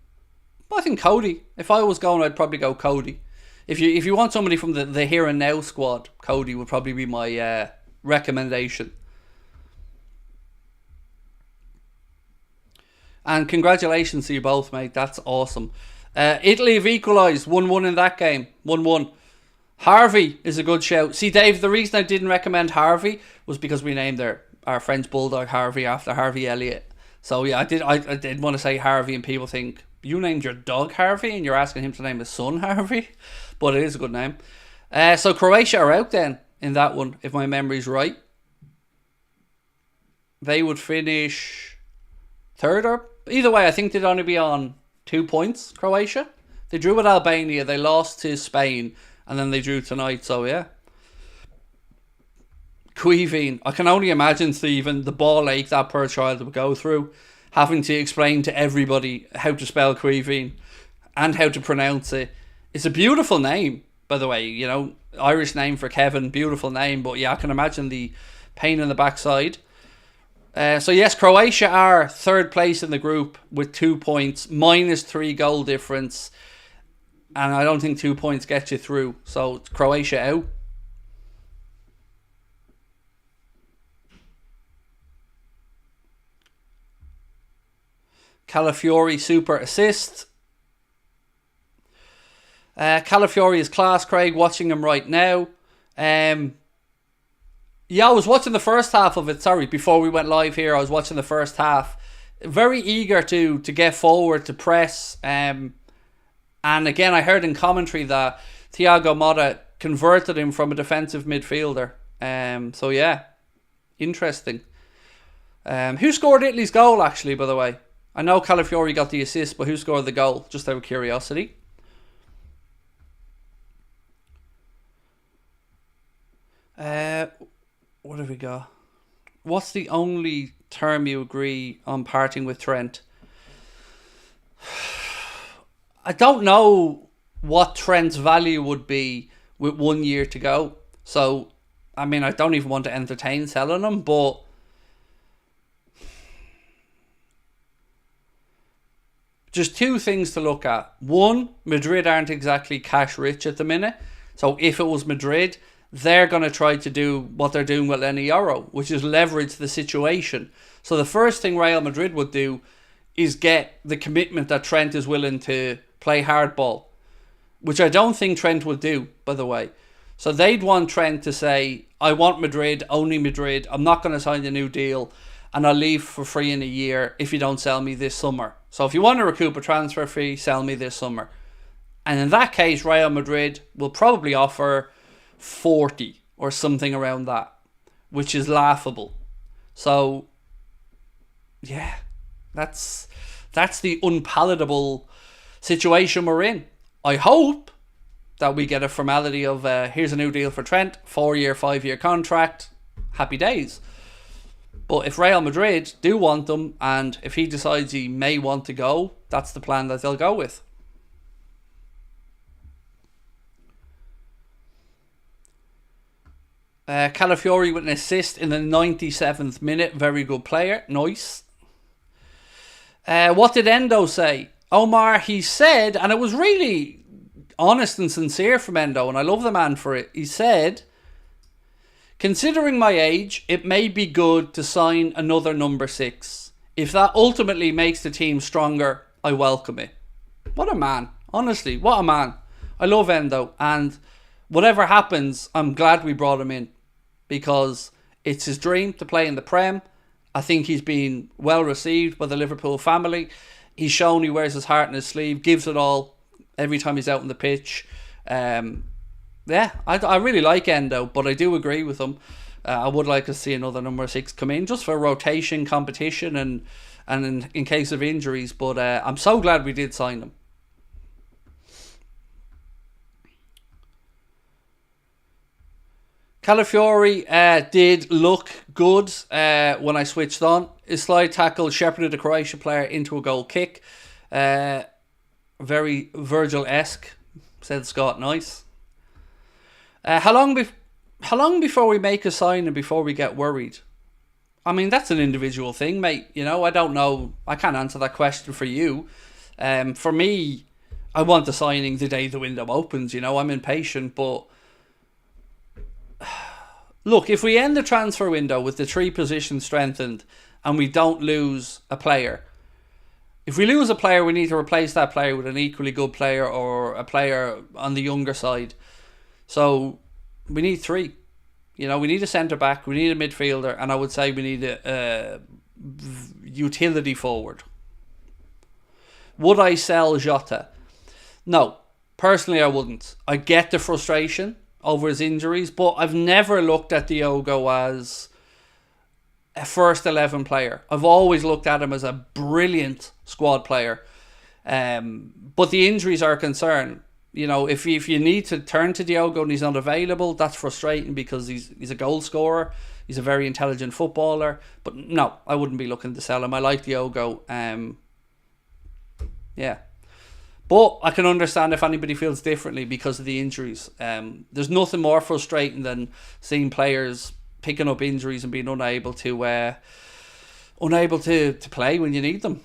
But I think Cody. If I was going, I'd probably go Cody. If you want somebody from the here and now squad, Cody would probably be my recommendation. And congratulations to you both, mate. That's awesome. Italy have equalised 1-1 in that game. 1-1. Harvey is a good shout. See, Dave, the reason I didn't recommend Harvey was because we named our French bulldog Harvey after Harvey Elliott. So yeah, I did want to say Harvey, and people think, you named your dog Harvey and you're asking him to name his son Harvey? But it is a good name. So Croatia are out then in that one, if my memory's right. They would finish third, or either way, I think they'd only be on 2 points, Croatia. They drew with Albania, they lost to Spain, and then they drew tonight, so yeah. Queeveen, I can only imagine, Stephen, the ball ache that poor child would go through, having to explain to everybody how to spell Queeveen and how to pronounce it. It's a beautiful name, by the way, you know, Irish name for Kevin, beautiful name, but yeah, I can imagine the pain in the backside. So yes, Croatia are third place in the group with 2 points, -3 goal difference. And I don't think 2 points get you through. So it's Croatia out. Calafiori super assist. Calafiori is class, Craig. Watching him right now. Yeah, I was watching the first half of it. Sorry, before we went live here, I was watching the first half. Very eager to get forward, to press. And again, I heard in commentary that Thiago Motta converted him from a defensive midfielder. So yeah, interesting. Who scored Italy's goal, actually, by the way? I know Calafiori got the assist, but who scored the goal? Just out of curiosity. What have we got? What's the only term you agree on parting with Trent? I don't know what Trent's value would be with 1 year to go. So, I mean, I don't even want to entertain selling him, but just two things to look at. One, Madrid aren't exactly cash rich at the minute. So if it was Madrid, they're going to try to do what they're doing with Leny Yoro, which is leverage the situation. So the first thing Real Madrid would do is get the commitment that Trent is willing to play hardball, which I don't think Trent would do, by the way. So they'd want Trent to say, I want Madrid, only Madrid. I'm not going to sign a new deal, and I'll leave for free in a year if you don't sell me this summer. So if you want to recoup a transfer fee, sell me this summer. And in that case, Real Madrid will probably offer 40 or something around that, which is laughable. So, yeah, that's the unpalatable situation we're in. I hope that we get a formality of here's a new deal for Trent, 4-year, 5-year contract, happy days. But if Real Madrid do want them, and if he decides he may want to go, that's the plan that they'll go with. Calafiori with an assist in the 97th minute. Very good player. Nice. What did Endo say? Omar, he said, and it was really honest and sincere from Endo, and I love the man for it. He said, considering my age, it may be good to sign another number 6. If that ultimately makes the team stronger, I welcome it. What a man. Honestly, what a man. I love Endo, and whatever happens, I'm glad we brought him in, because it's his dream to play in the Prem. I think he's been well received by the Liverpool family. He's shown he wears his heart in his sleeve, gives it all every time he's out on the pitch. Yeah, I really like Endo, but I do agree with him. I would like to see another number 6 come in, just for rotation, competition, and in case of injuries. But I'm so glad we did sign him. Calafiori did look good when I switched on. His slide tackle shepherded the Croatian player into a goal kick. Very Virgil-esque, said Scott. Nice. How long before we make a sign and before we get worried? I mean, that's an individual thing, mate. You know, I don't know. I can't answer that question for you. For me, I want the signing the day the window opens. You know, I'm impatient, but look, if we end the transfer window with the 3 positions strengthened and we don't lose a player, if we lose a player, we need to replace that player with an equally good player or a player on the younger side. So we need 3. You know, we need a centre-back, we need a midfielder, and I would say we need a utility forward. Would I sell Jota? No. Personally, I wouldn't. I get the frustration over his injuries, but I've never looked at Thiago as a first 11 player. I've always looked at him as a brilliant squad player. But the injuries are a concern. You know, if you need to turn to Thiago and he's not available, that's frustrating, because he's a goal scorer. He's a very intelligent footballer. But no, I wouldn't be looking to sell him. I like Thiago. Yeah. But I can understand if anybody feels differently because of the injuries. There's nothing more frustrating than seeing players picking up injuries and being unable to play when you need them.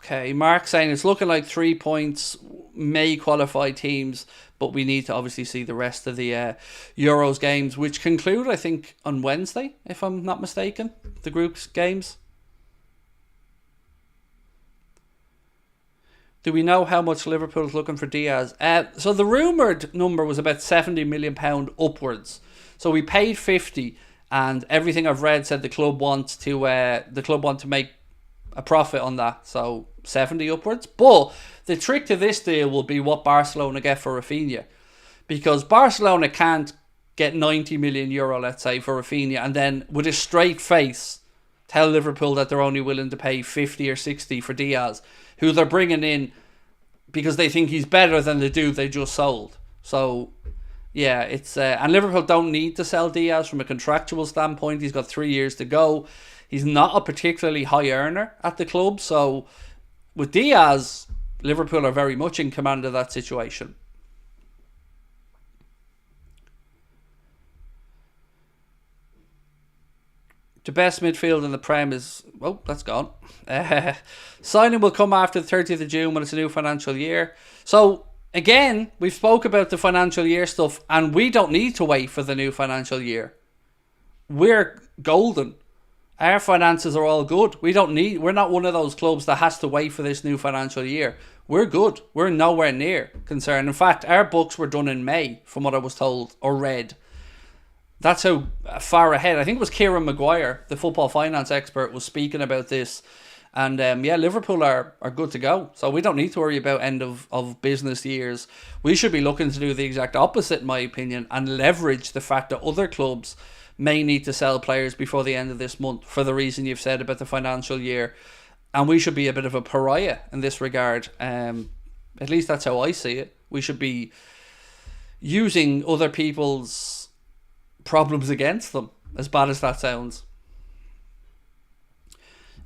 Okay, Mark saying it's looking like 3 points may qualify teams, but we need to obviously see the rest of the Euros games, which conclude, I think, on Wednesday, if I'm not mistaken, the group's games. Do we know how much Liverpool's looking for Diaz? So the rumoured number was about £70 million upwards. So we paid 50, and everything I've read said the club want to make a profit on that, so 70 upwards. But the trick to this deal will be what Barcelona get for Rafinha, because Barcelona can't get €90 million, let's say, for Rafinha, and then with a straight face tell Liverpool that they're only willing to pay 50 or 60 for Diaz, who they're bringing in because they think he's better than the dude they just sold. So yeah, it's and Liverpool don't need to sell Diaz from a contractual standpoint. He's got 3 years to go. He's not a particularly high earner at the club, so with Diaz, Liverpool are very much in command of that situation. The best midfield in the Prem is... Oh, that's gone. Signing will come after the 30th of June when it's a new financial year. So, again, we've spoke about the financial year stuff, and we don't need to wait for the new financial year. We're golden. Our finances are all good. We're not one of those clubs that has to wait for this new financial year. We're good. We're nowhere near concerned. In fact, our books were done in May, from what I was told or read. That's how far ahead. I think it was Kieran Maguire, the football finance expert, was speaking about this. And Liverpool are good to go. So we don't need to worry about end of business years. We should be looking to do the exact opposite, in my opinion, and leverage the fact that other clubs may need to sell players before the end of this month for the reason you've said about the financial year. And we should be a bit of a pariah in this regard. At least that's how I see it. We should be using other people's problems against them, as bad as that sounds.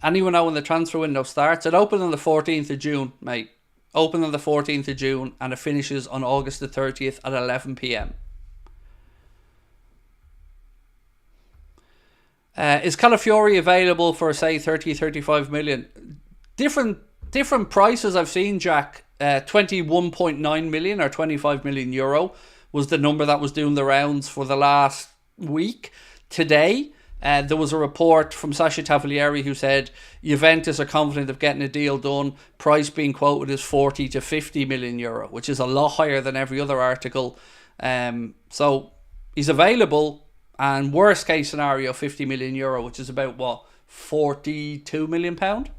Anyone know when the transfer window starts? It opened on the 14th of June, mate. Opened on the 14th of June, and it finishes on August the 30th at 11 p.m. Is Calafiori available for, say, 30, 35 million? Different prices I've seen, Jack. 21.9 million or 25 million euro was the number that was doing the rounds for the last week. Today, there was a report from Sasha Tavolieri who said Juventus are confident of getting a deal done. Price being quoted is 40 to 50 million euro, which is a lot higher than every other article. So he's available. And worst case scenario, 50 million euro, which is about, what, 42 million pound?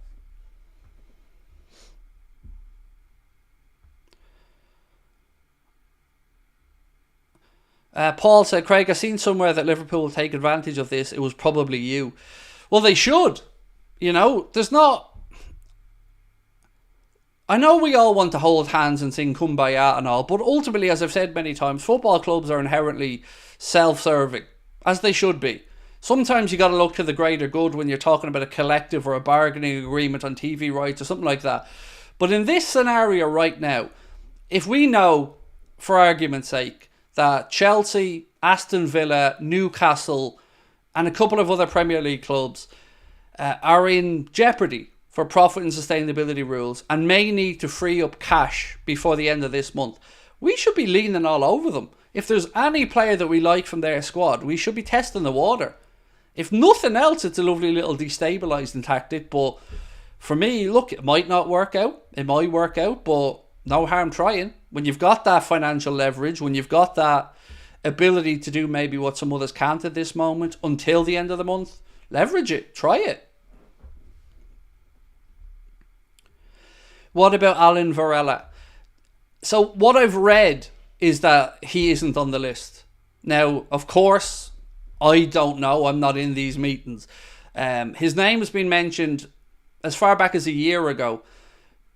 Paul said, Craig, I've seen somewhere that Liverpool will take advantage of this. It was probably you. Well, they should. You know, there's not... I know we all want to hold hands and sing Kumbaya and all, but ultimately, as I've said many times, football clubs are inherently self-serving. As they should be. Sometimes you got to look to the greater good when you're talking about a collective or a bargaining agreement on TV rights or something like that. But in this scenario right now, if we know, for argument's sake, that Chelsea, Aston Villa, Newcastle, and a couple of other Premier League clubs are in jeopardy for profit and sustainability rules and may need to free up cash before the end of this month, we should be leaning all over them. If there's any player that we like from their squad, we should be testing the water. If nothing else, it's a lovely little destabilising tactic. But for me, look, it might not work out. It might work out, but no harm trying. When you've got that financial leverage, when you've got that ability to do maybe what some others can't at this moment until the end of the month, leverage it. Try it. What about Alan Varela? So what I've read is that he isn't on the list. Now, of course, I don't know. I'm not in these meetings. His name has been mentioned as far back as a year ago.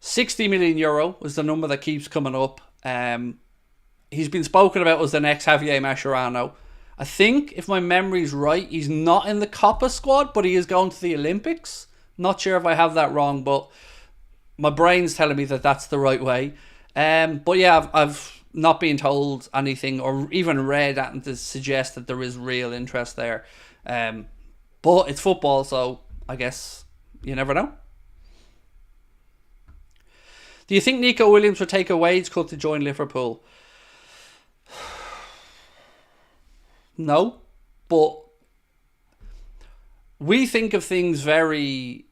60 million euro was the number that keeps coming up. He's been spoken about as the next Javier Mascherano. I think, if my memory's right, he's not in the Copa squad, but he is going to the Olympics. Not sure if I have that wrong, but my brain's telling me that that's the right way. But yeah, I've not being told anything or even read anything to suggest that there is real interest there. But it's football, so I guess you never know. Do you think Nico Williams would take a wage cut to join Liverpool? No, but we think of things very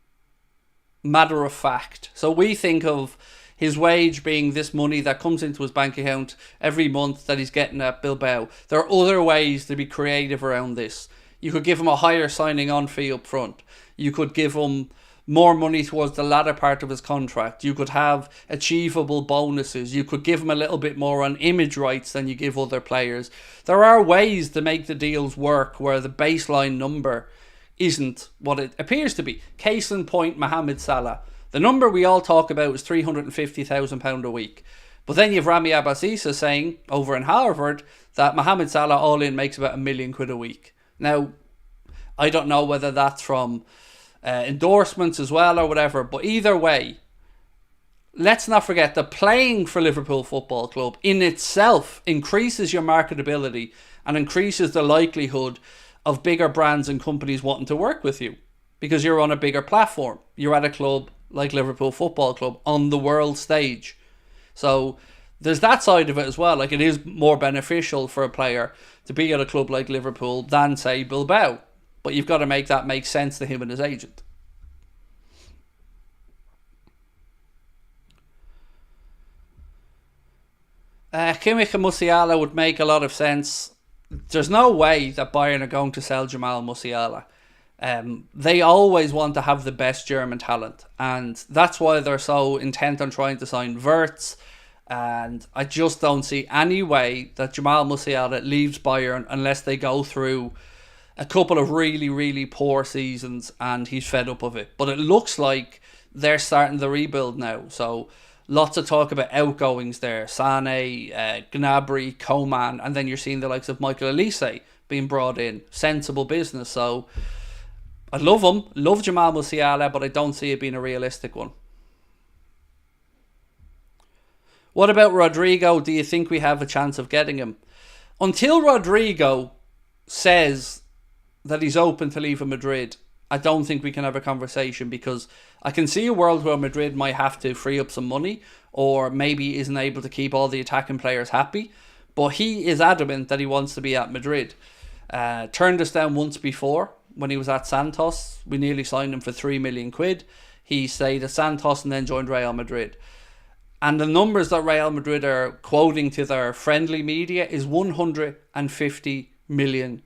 matter of fact. So we think of his wage being this money that comes into his bank account every month that he's getting at Bilbao. There are other ways to be creative around this. You could give him a higher signing on fee up front. You could give him more money towards the latter part of his contract. You could have achievable bonuses. You could give him a little bit more on image rights than you give other players. There are ways to make the deals work where the baseline number isn't what it appears to be. Case in point, Mohamed Salah. The number we all talk about is £350,000 a week. But then you've Rami Abbasisa saying over in Harvard that Mohamed Salah all in makes about £1 million a week. Now, I don't know whether that's from endorsements as well or whatever, but either way, let's not forget that playing for Liverpool Football Club in itself increases your marketability and increases the likelihood of bigger brands and companies wanting to work with you because you're on a bigger platform. You're at a club like Liverpool Football Club on the world stage. So there's that side of it as well. Like, it is more beneficial for a player to be at a club like Liverpool than, say, Bilbao. But you've got to make that make sense to him and his agent. Kimmich and Musiala would make a lot of sense. There's no way that Bayern are going to sell Jamal Musiala. They always want to have the best German talent. And that's why they're so intent on trying to sign Wirtz. And I just don't see any way that Jamal Musiala leaves Bayern unless they go through a couple of really, really poor seasons and he's fed up of it. But it looks like they're starting the rebuild now. So lots of talk about outgoings there. Sane, Gnabry, Coman, and then you're seeing the likes of Michael Olise being brought in. Sensible business. So I love him. Love Jamal Musiala, but I don't see it being a realistic one. What about Rodrigo? Do you think we have a chance of getting him? Until Rodrigo says that he's open to leaving Madrid, I don't think we can have a conversation, because I can see a world where Madrid might have to free up some money or maybe isn't able to keep all the attacking players happy. But he is adamant that he wants to be at Madrid. Turned us down once before when he was at Santos. We nearly signed him for £3 million. He stayed at Santos and then joined Real Madrid. And the numbers that Real Madrid are quoting to their friendly media is €150 million.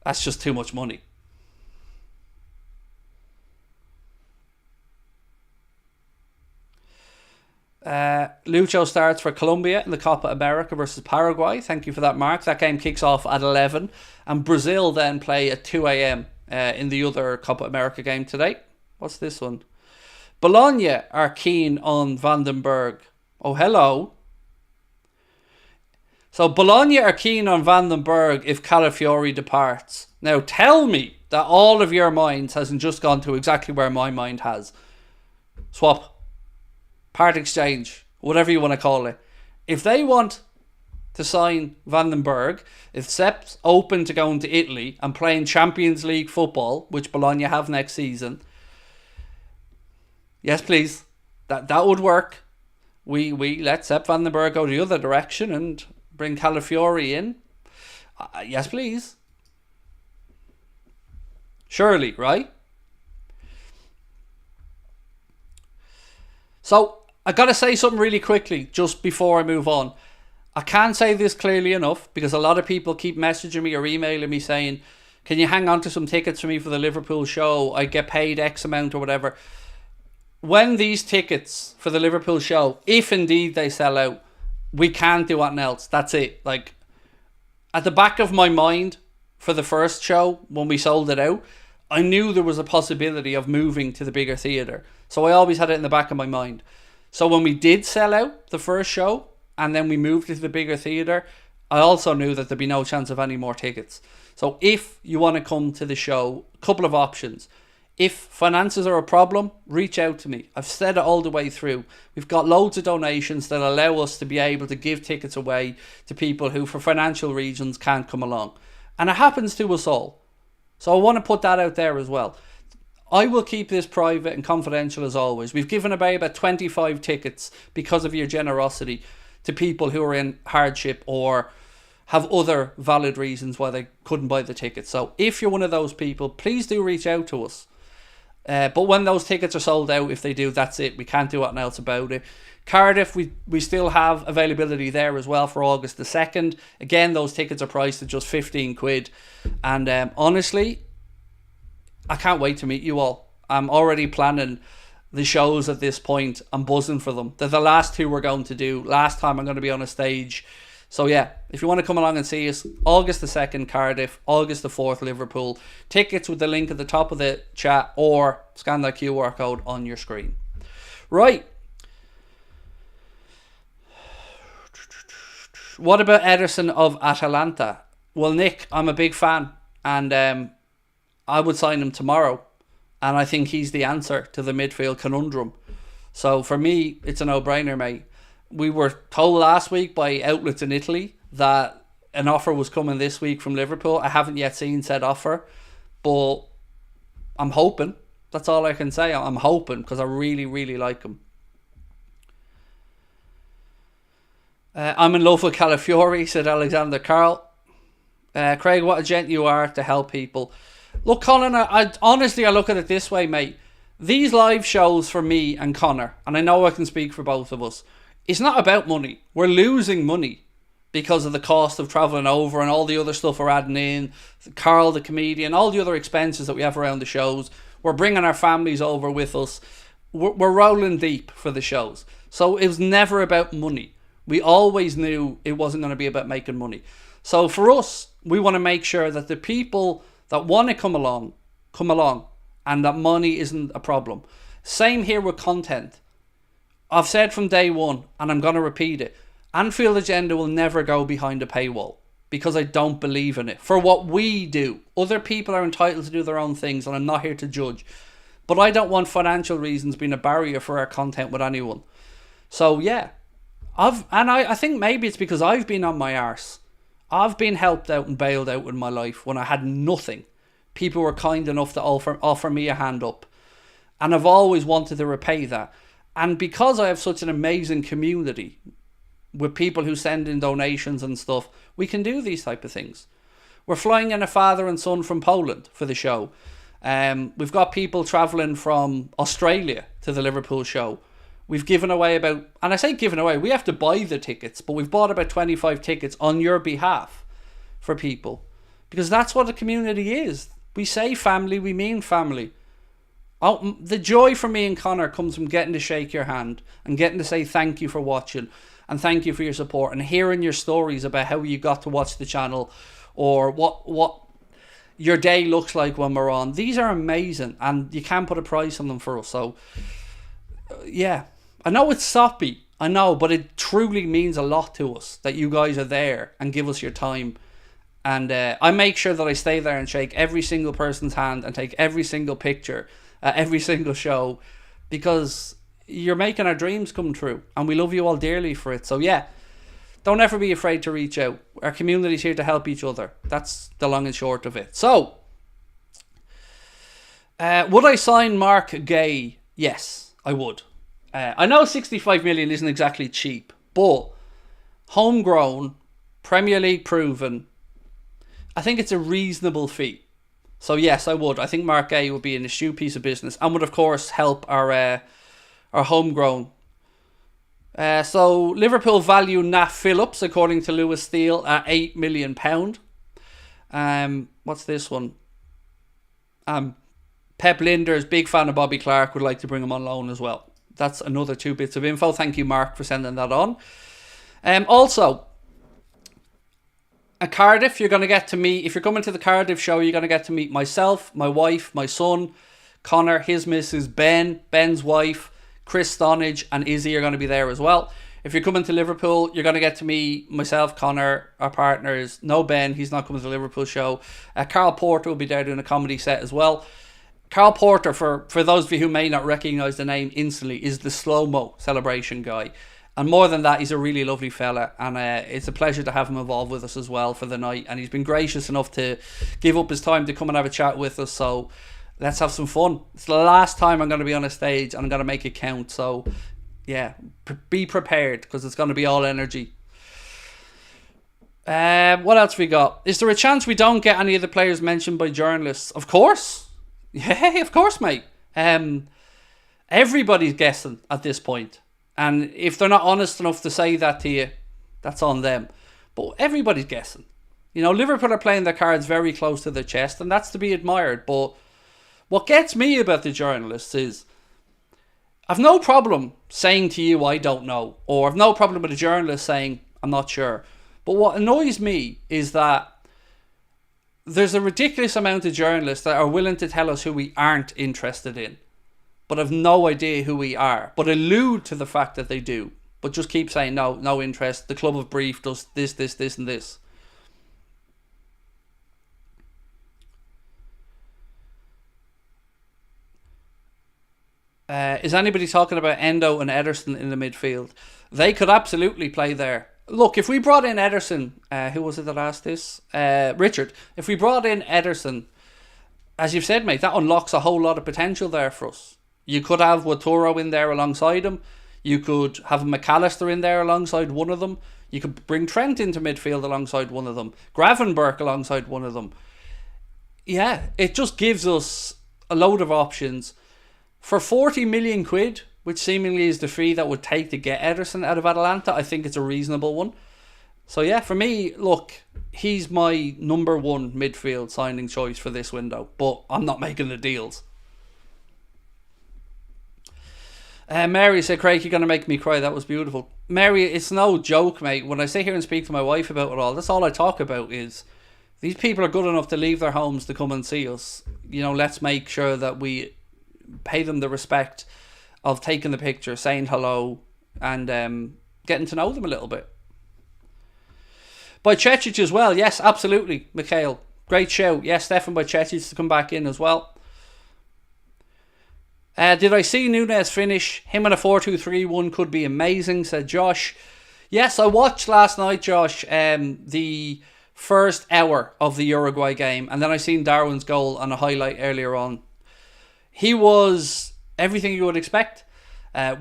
That's just too much money. Lucho starts for Colombia in the Copa America versus Paraguay. Thank you for that, Mark. That game kicks off at 11. And Brazil then play at 2 a.m. In the other Copa America game today. What's this one? Bologna are keen on Vandenberg. Oh, hello. So Bologna are keen on Vandenberg if Calafiori departs. Now tell me that all of your minds hasn't just gone to exactly where my mind has. Swap. Part exchange. Whatever you want to call it. If they want to sign Vandenberg, if Sepp's open to going to Italy and playing Champions League football, which Bologna have next season, yes please, that would work. We let Sepp Vandenberg go the other direction and bring Calafiori in. Yes please. Surely, right? So I gotta say something really quickly just before I move on. I can't say this clearly enough because a lot of people keep messaging me or emailing me saying, can you hang on to some tickets for me for the Liverpool show? I get paid X amount or whatever. When these tickets for the Liverpool show, if indeed they sell out, we can't do anything else. That's it. Like, at the back of my mind for the first show, when we sold it out, I knew there was a possibility of moving to the bigger theatre. So I always had it in the back of my mind. So when we did sell out the first show and then we moved to the bigger theatre, I also knew that there'd be no chance of any more tickets. So if you want to come to the show, a couple of options. If finances are a problem, reach out to me. I've said it all the way through. We've got loads of donations that allow us to be able to give tickets away to people who, for financial reasons, can't come along. And it happens to us all. So I want to put that out there as well. I will keep this private and confidential as always. We've given away about 25 tickets because of your generosity to people who are in hardship or have other valid reasons why they couldn't buy the tickets. So if you're one of those people, please do reach out to us. But when those tickets are sold out, if they do, that's it. We can't do anything else about it. Cardiff, we still have availability there as well for August the 2nd. Again, those tickets are priced at just 15 quid. And honestly, I can't wait to meet you all. I'm already planning the shows at this point. I'm buzzing for them. They're the last two we're going to do. Last time I'm going to be on a stage. So yeah, if you want to come along and see us, August the 2nd, Cardiff, August the 4th, Liverpool. Tickets with the link at the top of the chat or scan that QR code on your screen. Right. What about Ederson of Atalanta? Well, Nick, I'm a big fan and I would sign him tomorrow. And I think he's the answer to the midfield conundrum. So for me, it's a no-brainer, mate. We were told last week by outlets in Italy that an offer was coming this week from Liverpool. I haven't yet seen said offer, but I'm hoping. That's all I can say. I'm hoping because I really, really like him. I'm in love with Calafiori, said Alexander Carl. Craig, what a gent you are to help people. Look, Colin, I honestly look at it this way, mate. These live shows for me and Connor, and I know I can speak for both of us, it's not about money. We're losing money because of the cost of travelling over and all the other stuff we're adding in. Carl, the comedian, all the other expenses that we have around the shows. We're bringing our families over with us. We're rolling deep for the shows. So it was never about money. We always knew it wasn't going to be about making money. So for us, we want to make sure that the people that want to come along, and that money isn't a problem. Same here with content. I've said from day one, and I'm going to repeat it, Anfield Agenda will never go behind a paywall because I don't believe in it. For what we do, other people are entitled to do their own things, and I'm not here to judge. But I don't want financial reasons being a barrier for our content with anyone. So yeah, I think maybe it's because I've been on my arse. I've been helped out and bailed out in my life when I had nothing. People were kind enough to offer me a hand up. And I've always wanted to repay that. And because I have such an amazing community with people who send in donations and stuff, we can do these type of things. We're flying in a father and son from Poland for the show. We've got people travelling from Australia to the Liverpool show. We've given away about, and I say given away, we have to buy the tickets, but we've bought about 25 tickets on your behalf for people. Because that's what a community is. We say family, we mean family. Oh, the joy for me and Connor comes from getting to shake your hand and getting to say thank you for watching and thank you for your support and hearing your stories about how you got to watch the channel or what your day looks like when we're on. These are amazing and you can't put a price on them for us. So, yeah, I know it's soppy, I know, but it truly means a lot to us that you guys are there and give us your time. And I make sure that I stay there and shake every single person's hand and take every single picture every single show because you're making our dreams come true and we love you all dearly for it. So yeah, don't ever be afraid to reach out. Our community's here to help each other. That's the long and short of it. So would I sign Mark Gay? Yes, I would. I know 65 million isn't exactly cheap, but homegrown, Premier League proven, I think it's a reasonable fee. So yes, I would. I think Mark Gay would be an astute piece of business and would of course help our homegrown. So Liverpool value Nat Phillips according to Lewis Steele at £8 million. What's this one? Pep Linders, big fan of Bobby Clark, would like to bring him on loan as well. That's another 2 bits of info. Thank you, Mark, for sending that on. Also, at Cardiff, you're going to get to meet, if you're coming to the Cardiff show, you're going to get to meet myself, my wife, my son, Connor, his missus, Ben's wife, Chris Stonage, and Izzy are going to be there as well. If you're coming to Liverpool, you're going to get to meet myself, Connor, our partners. No Ben, he's not coming to the Liverpool show. Carl Porter will be there doing a comedy set as well. Carl Porter, for those of you who may not recognise the name instantly, is the slow-mo celebration guy. And more than that, he's a really lovely fella, and it's a pleasure to have him involved with us as well for the night. And he's been gracious enough to give up his time to come and have a chat with us. So Let's have some fun. It's the last time I'm going to be on a stage and I'm going to make it count. So, yeah, be prepared because it's going to be all energy. What else we got? Is there a chance we don't get any of the players mentioned by journalists? Of course. Yeah, of course, mate. Everybody's guessing at this point. And if they're not honest enough to say that to you, that's on them. But everybody's guessing. You know, Liverpool are playing their cards very close to their chest, and that's to be admired. But what gets me about the journalists is I've no problem saying to you I don't know, or I've no problem with a journalist saying I'm not sure. But what annoys me is that there's a ridiculous amount of journalists that are willing to tell us who we aren't interested in, but have no idea who we are, but allude to the fact that they do, but just keep saying no interest. The club have briefed us this, and this. Is anybody talking about Endo and Ederson in the midfield? They could absolutely play there. Look, if we brought in Ederson, who was it that asked this? Richard. If we brought in Ederson, as you've said, mate, that unlocks a whole lot of potential there for us. You could have Wataru in there alongside him. You could have McAllister in there alongside one of them. You could bring Trent into midfield alongside one of them. Gravenberch alongside one of them. Yeah, it just gives us a load of options. For 40 million quid, which seemingly is the fee that would take to get Ederson out of Atalanta, I think it's a reasonable one. So yeah, for me, look, he's my number one midfield signing choice for this window, but I'm not making the deals. Mary said, Craig, you're going to make me cry. That was beautiful. Mary, it's no joke, mate. When I sit here and speak to my wife about it all, that's all I talk about is these people are good enough to leave their homes to come and see us. You know, let's make sure that we pay them the respect of taking the picture, saying hello, and getting to know them a little bit. By Cetic as well, yes, absolutely, Mikhail. Great show. Yes, Stefan by Cetic to come back in as well. Did I see Nunez finish? Him in a 4-2-3-1 could be amazing, said Josh. Yes, I watched last night, Josh, the first hour of the Uruguay game, and then I seen Darwin's goal on a highlight earlier on. He was everything you would expect.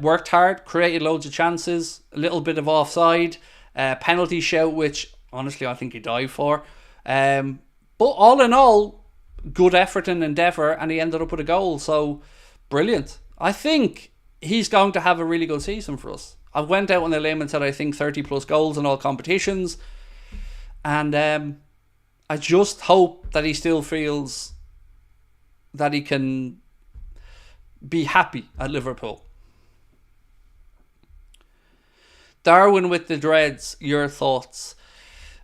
Worked hard, created loads of chances, a little bit of offside, penalty shout, which honestly I think he dived for. But all in all, good effort and endeavour, and he ended up with a goal. So brilliant. I think he's going to have a really good season for us. I went out on the limb and said I think 30 plus goals in all competitions, and I just hope that he still feels that he can be happy at Liverpool. Darwin with the dreads, your thoughts?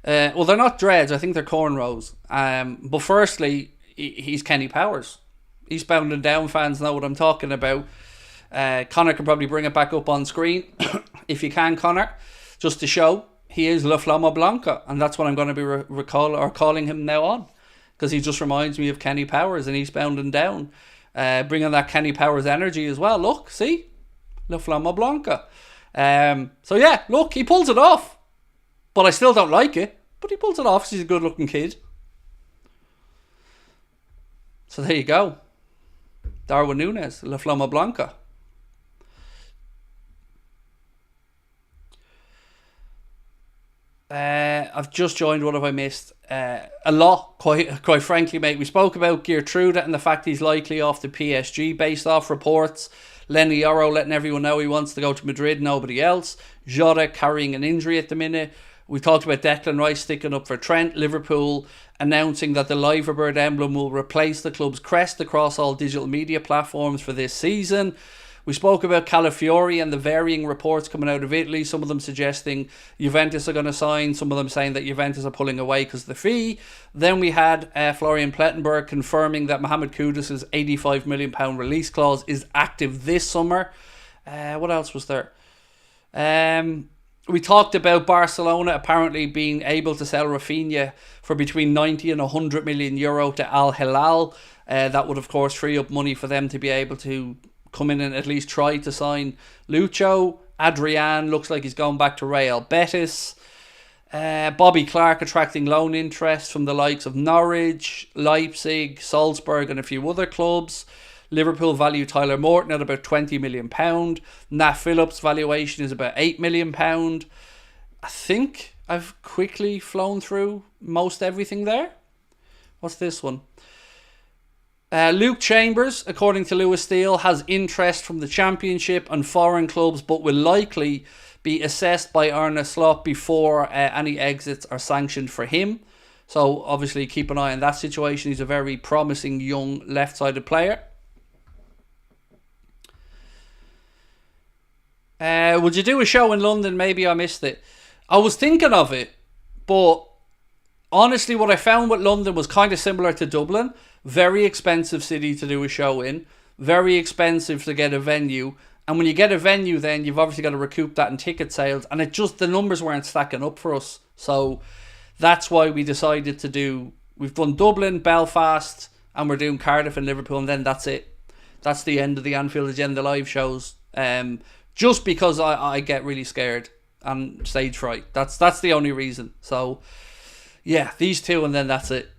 Well, they're not dreads, I think they're cornrows. But firstly, he's Kenny Powers. Eastbound and Down fans know what I'm talking about. Connor can probably bring it back up on screen if you can, Connor, just to show he is La Flama Blanca, and that's what I'm going to be calling him now on, because he just reminds me of Kenny Powers and Eastbound and Down. Bringing that Kenny Powers energy as well. Look, see? La Flama Blanca. So yeah, look, he pulls it off. But I still don't like it. But he pulls it off because he's a good looking kid. So there you go. Darwin Nunez, La Flama Blanca. I've just joined. What have I missed? A lot, quite frankly, mate. We spoke about Geertruida and the fact he's likely off to PSG based off reports. Leny Yoro letting everyone know he wants to go to Madrid, nobody else. Jota carrying an injury at the minute. We talked about Declan Rice sticking up for Trent. Liverpool announcing that the Liverbird emblem will replace the club's crest across all digital media platforms for this season. We spoke about Calafiori and the varying reports coming out of Italy, some of them suggesting Juventus are going to sign, some of them saying that Juventus are pulling away because of the fee. Then we had Florian Plettenberg confirming that Mohamed Kudus' £85 million release clause is active this summer. What else was there? We talked about Barcelona apparently being able to sell Rafinha for between 90 and 100 million euro to Al Hilal. That would, of course, free up money for them to be able to come in and at least try to sign Lucho. Adrian looks like he's going back to Real Betis. Bobby Clark attracting loan interest from the likes of Norwich, Leipzig, Salzburg and a few other clubs. Liverpool value Tyler Morton at about £20 million. Nat Phillips' valuation is about £8 million. I think I've quickly flown through most everything there. What's this one? Luke Chambers, according to Luis Diaz, has interest from the Championship and foreign clubs, but will likely be assessed by Arne Slot before any exits are sanctioned for him. So obviously keep an eye on that situation. He's a very promising young left-sided player. Would you do a show in London? Maybe I missed it. I was thinking of it, but honestly what I found with London was kind of similar to Dublin. Very expensive city to do a show in. Very expensive to get a venue. And when you get a venue, then you've obviously got to recoup that in ticket sales. And the numbers weren't stacking up for us. So that's why we decided to do... We've done Dublin, Belfast, and we're doing Cardiff and Liverpool. And then that's it. That's the end of the Anfield Agenda live shows. Just because I get really scared and stage fright. That's the only reason. So, yeah, these two and then that's it.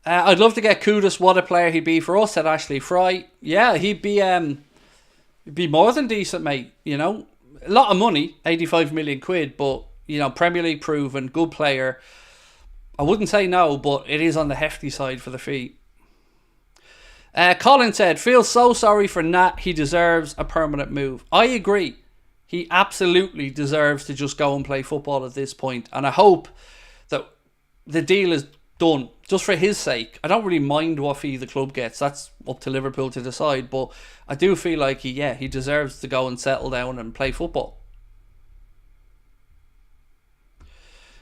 I'd love to get Kudus. What a player he'd be for us, said Ashley Fry. Yeah, he'd be more than decent, mate. You know, a lot of money, 85 million quid, but you know, Premier League proven, good player. I wouldn't say no, but it is on the hefty side for the fee. Colin said, feels so sorry for Nat. He deserves a permanent move. I agree. He absolutely deserves to just go and play football at this point. And I hope that the deal is done just for his sake. I don't really mind what fee the club gets. That's up to Liverpool to decide. But I do feel like he deserves to go and settle down and play football.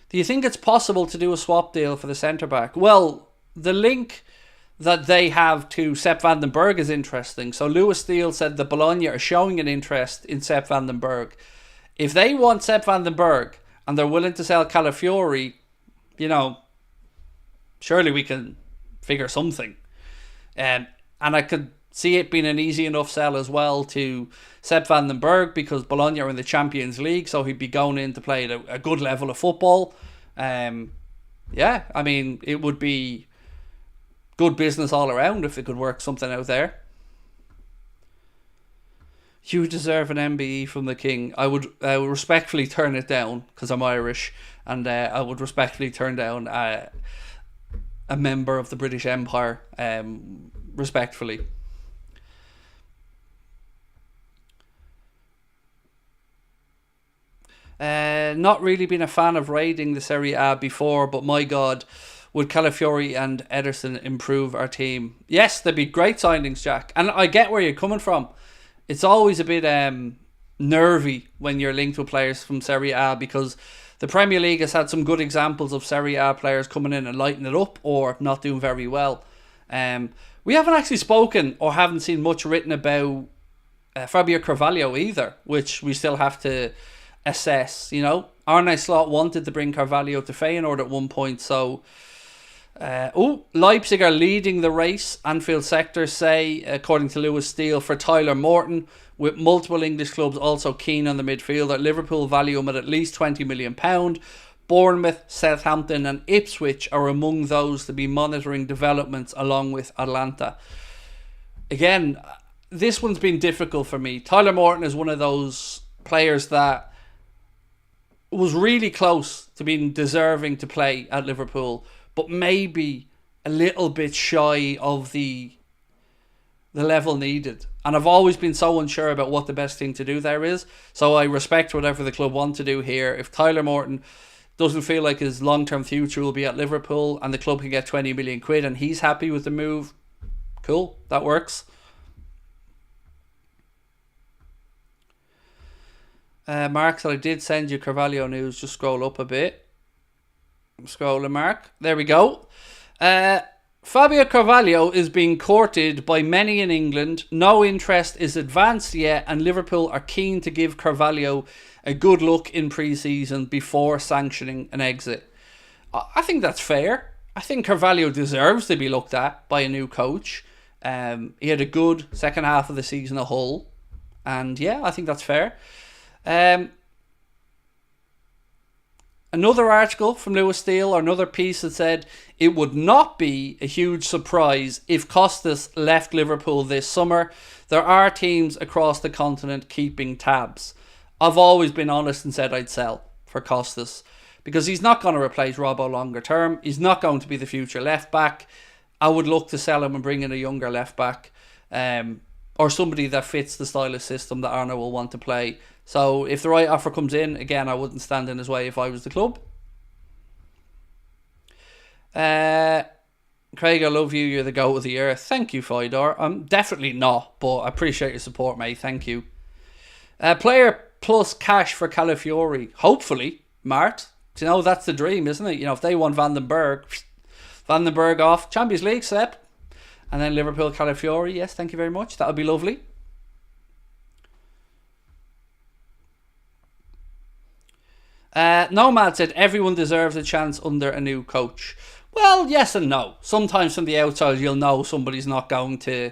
Do you think it's possible to do a swap deal for the centre-back? Well, the link that they have to Sepp van den Berg is interesting. So Luis Diaz said that Bologna are showing an interest in Sepp van den Berg. If they want Sepp van den Berg and they're willing to sell Calafiori, you know, surely we can figure something. And I could see it being an easy enough sell as well to Sepp van den Berg because Bologna are in the Champions League, so he'd be going in to play at a good level of football. Yeah, I mean, it would be good business all around if it could work something out there. You deserve an MBE from the King. I would respectfully turn it down because I'm Irish, and I would respectfully turn down a member of the British Empire, respectfully. Not really been a fan of raiding the Serie A before, but my God, would Calafiori and Ederson improve our team? Yes, they'd be great signings, Jack. And I get where you're coming from. It's always a bit nervy when you're linked with players from Serie A because the Premier League has had some good examples of Serie A players coming in and lighting it up or not doing very well. We haven't actually spoken or haven't seen much written about Fabio Carvalho either, which we still have to assess. You know, Arne Slot wanted to bring Carvalho to Feyenoord at one point, so Leipzig are leading the race, Anfield sector say, according to Luis Diaz, for Tyler Morton, with multiple English clubs also keen on the midfielder. Liverpool value him at least £20 million. Bournemouth, Southampton and Ipswich are among those to be monitoring developments along with Atlanta. Again, this one's been difficult for me. Tyler Morton is one of those players that was really close to being deserving to play at Liverpool, but maybe a little bit shy of the level needed. And I've always been so unsure about what the best thing to do there is. So I respect whatever the club want to do here. If Tyler Morton doesn't feel like his long-term future will be at Liverpool and the club can get 20 million quid and he's happy with the move, cool, that works. Mark said I did send you Carvalho news. Just scroll up a bit. I'm scrolling, Mark. There we go. Fabio Carvalho is being courted by many in England. No interest is advanced yet, and Liverpool are keen to give Carvalho a good look in pre-season before sanctioning an exit. I think that's fair. I think Carvalho deserves to be looked at by a new coach. He had a good second half of the season at Hull. And yeah, I think that's fair. Another article from Lewis Steele, or another piece that said it would not be a huge surprise if Kudus left Liverpool this summer. There are teams across the continent keeping tabs. I've always been honest and said I'd sell for Kudus because he's not going to replace Robbo longer term. He's not going to be the future left back. I would look to sell him and bring in a younger left back, or somebody that fits the style of system that Arno will want to play. So if the right offer comes in, again, I wouldn't stand in his way if I was the club. Craig, I love you. You're the goat of the earth. Thank you, Fidor. I'm definitely not, but I appreciate your support, mate. Thank you. Player plus cash for Calafiori. Hopefully, Mart. You know, that's the dream, isn't it? You know, if they want Van den Berg off. Champions League, Sepp. And then Liverpool, Calafiori. Yes, thank you very much. That would be lovely. Nomad said everyone deserves a chance under a new coach. Well, yes and no. Sometimes from the outside you'll know somebody's not going to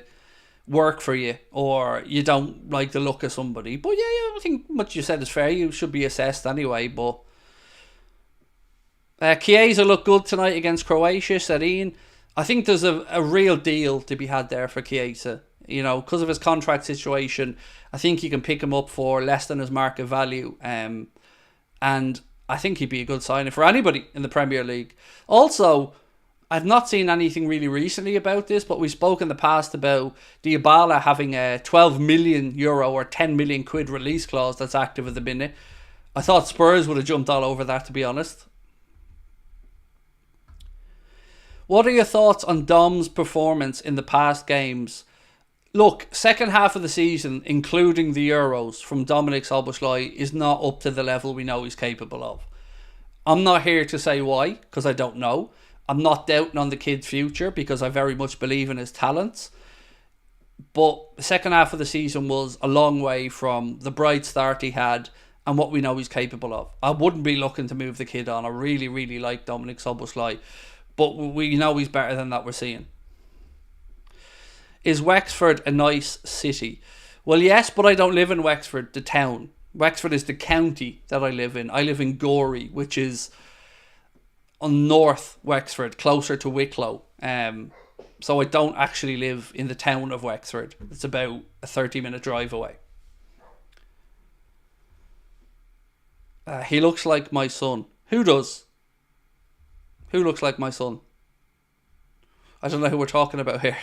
work for you, or you don't like the look of somebody. But yeah, I think what you said is fair. You should be assessed anyway. But Chiesa looked good tonight against Croatia, said Ian. I think there's a real deal to be had there for Chiesa. You know, because of his contract situation, I think you can pick him up for less than his market value. And I think he'd be a good signing for anybody in the Premier League. Also, I've not seen anything really recently about this, but we spoke in the past about Dybala having a 12 million euro or 10 million quid release clause that's active at the minute. I thought Spurs would have jumped all over that, to be honest. What are your thoughts on Dom's performance in the past games? Look, second half of the season, including the Euros from Dominic Szoboszlai, is not up to the level we know he's capable of. I'm not here to say why, because I don't know. I'm not doubting on the kid's future, because I very much believe in his talents. But the second half of the season was a long way from the bright start he had and what we know he's capable of. I wouldn't be looking to move the kid on. I really, really like Dominic Szoboszlai. But we know he's better than that we're seeing. Is Wexford a nice city? Well, yes, but I don't live in Wexford, the town. Wexford is the county that I live in. I live in Gorey, which is on North Wexford, closer to Wicklow. So I don't actually live in the town of Wexford. It's about a 30-minute drive away. He looks like my son. Who does? Who looks like my son? I don't know who we're talking about here.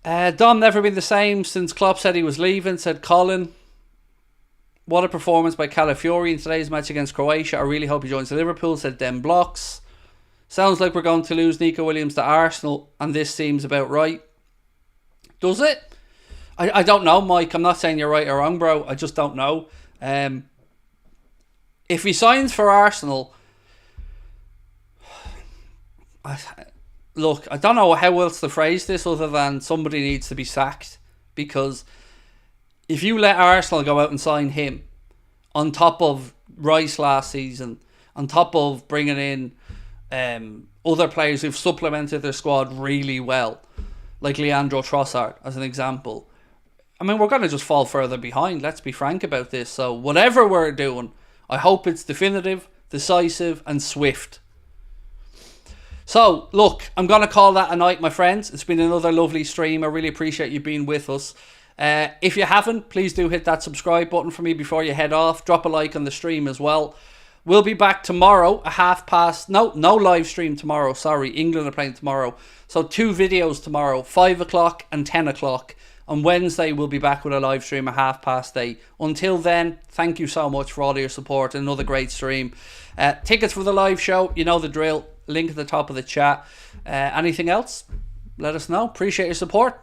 Dom never been the same since Klopp said he was leaving, said Colin. What a performance by Calafiori in today's match against Croatia. I really hope he joins Liverpool, said Den Blocks. Sounds like we're going to lose Nico Williams to Arsenal, and this seems about right. Does it? I don't know, Mike. I'm not saying you're right or wrong, bro. I just don't know. If he signs for Arsenal, look, I don't know how else to phrase this other than somebody needs to be sacked. Because if you let Arsenal go out and sign him, on top of Rice last season, on top of bringing in other players who've supplemented their squad really well, like Leandro Trossard as an example, I mean, we're going to just fall further behind. Let's be frank about this. So whatever we're doing, I hope it's definitive, decisive and swift. So, look, I'm going to call that a night, my friends. It's been another lovely stream. I really appreciate you being with us. If you haven't, please do hit that subscribe button for me before you head off. Drop a like on the stream as well. We'll be back tomorrow, no live stream tomorrow, sorry. England are playing tomorrow. So 2 videos tomorrow, 5 o'clock and 10 o'clock. On Wednesday, we'll be back with a live stream at 8:30. Until then, thank you so much for all your support. Another great stream. Tickets for the live show, you know the drill. Link at the top of the chat. Anything else? Let us know. Appreciate your support.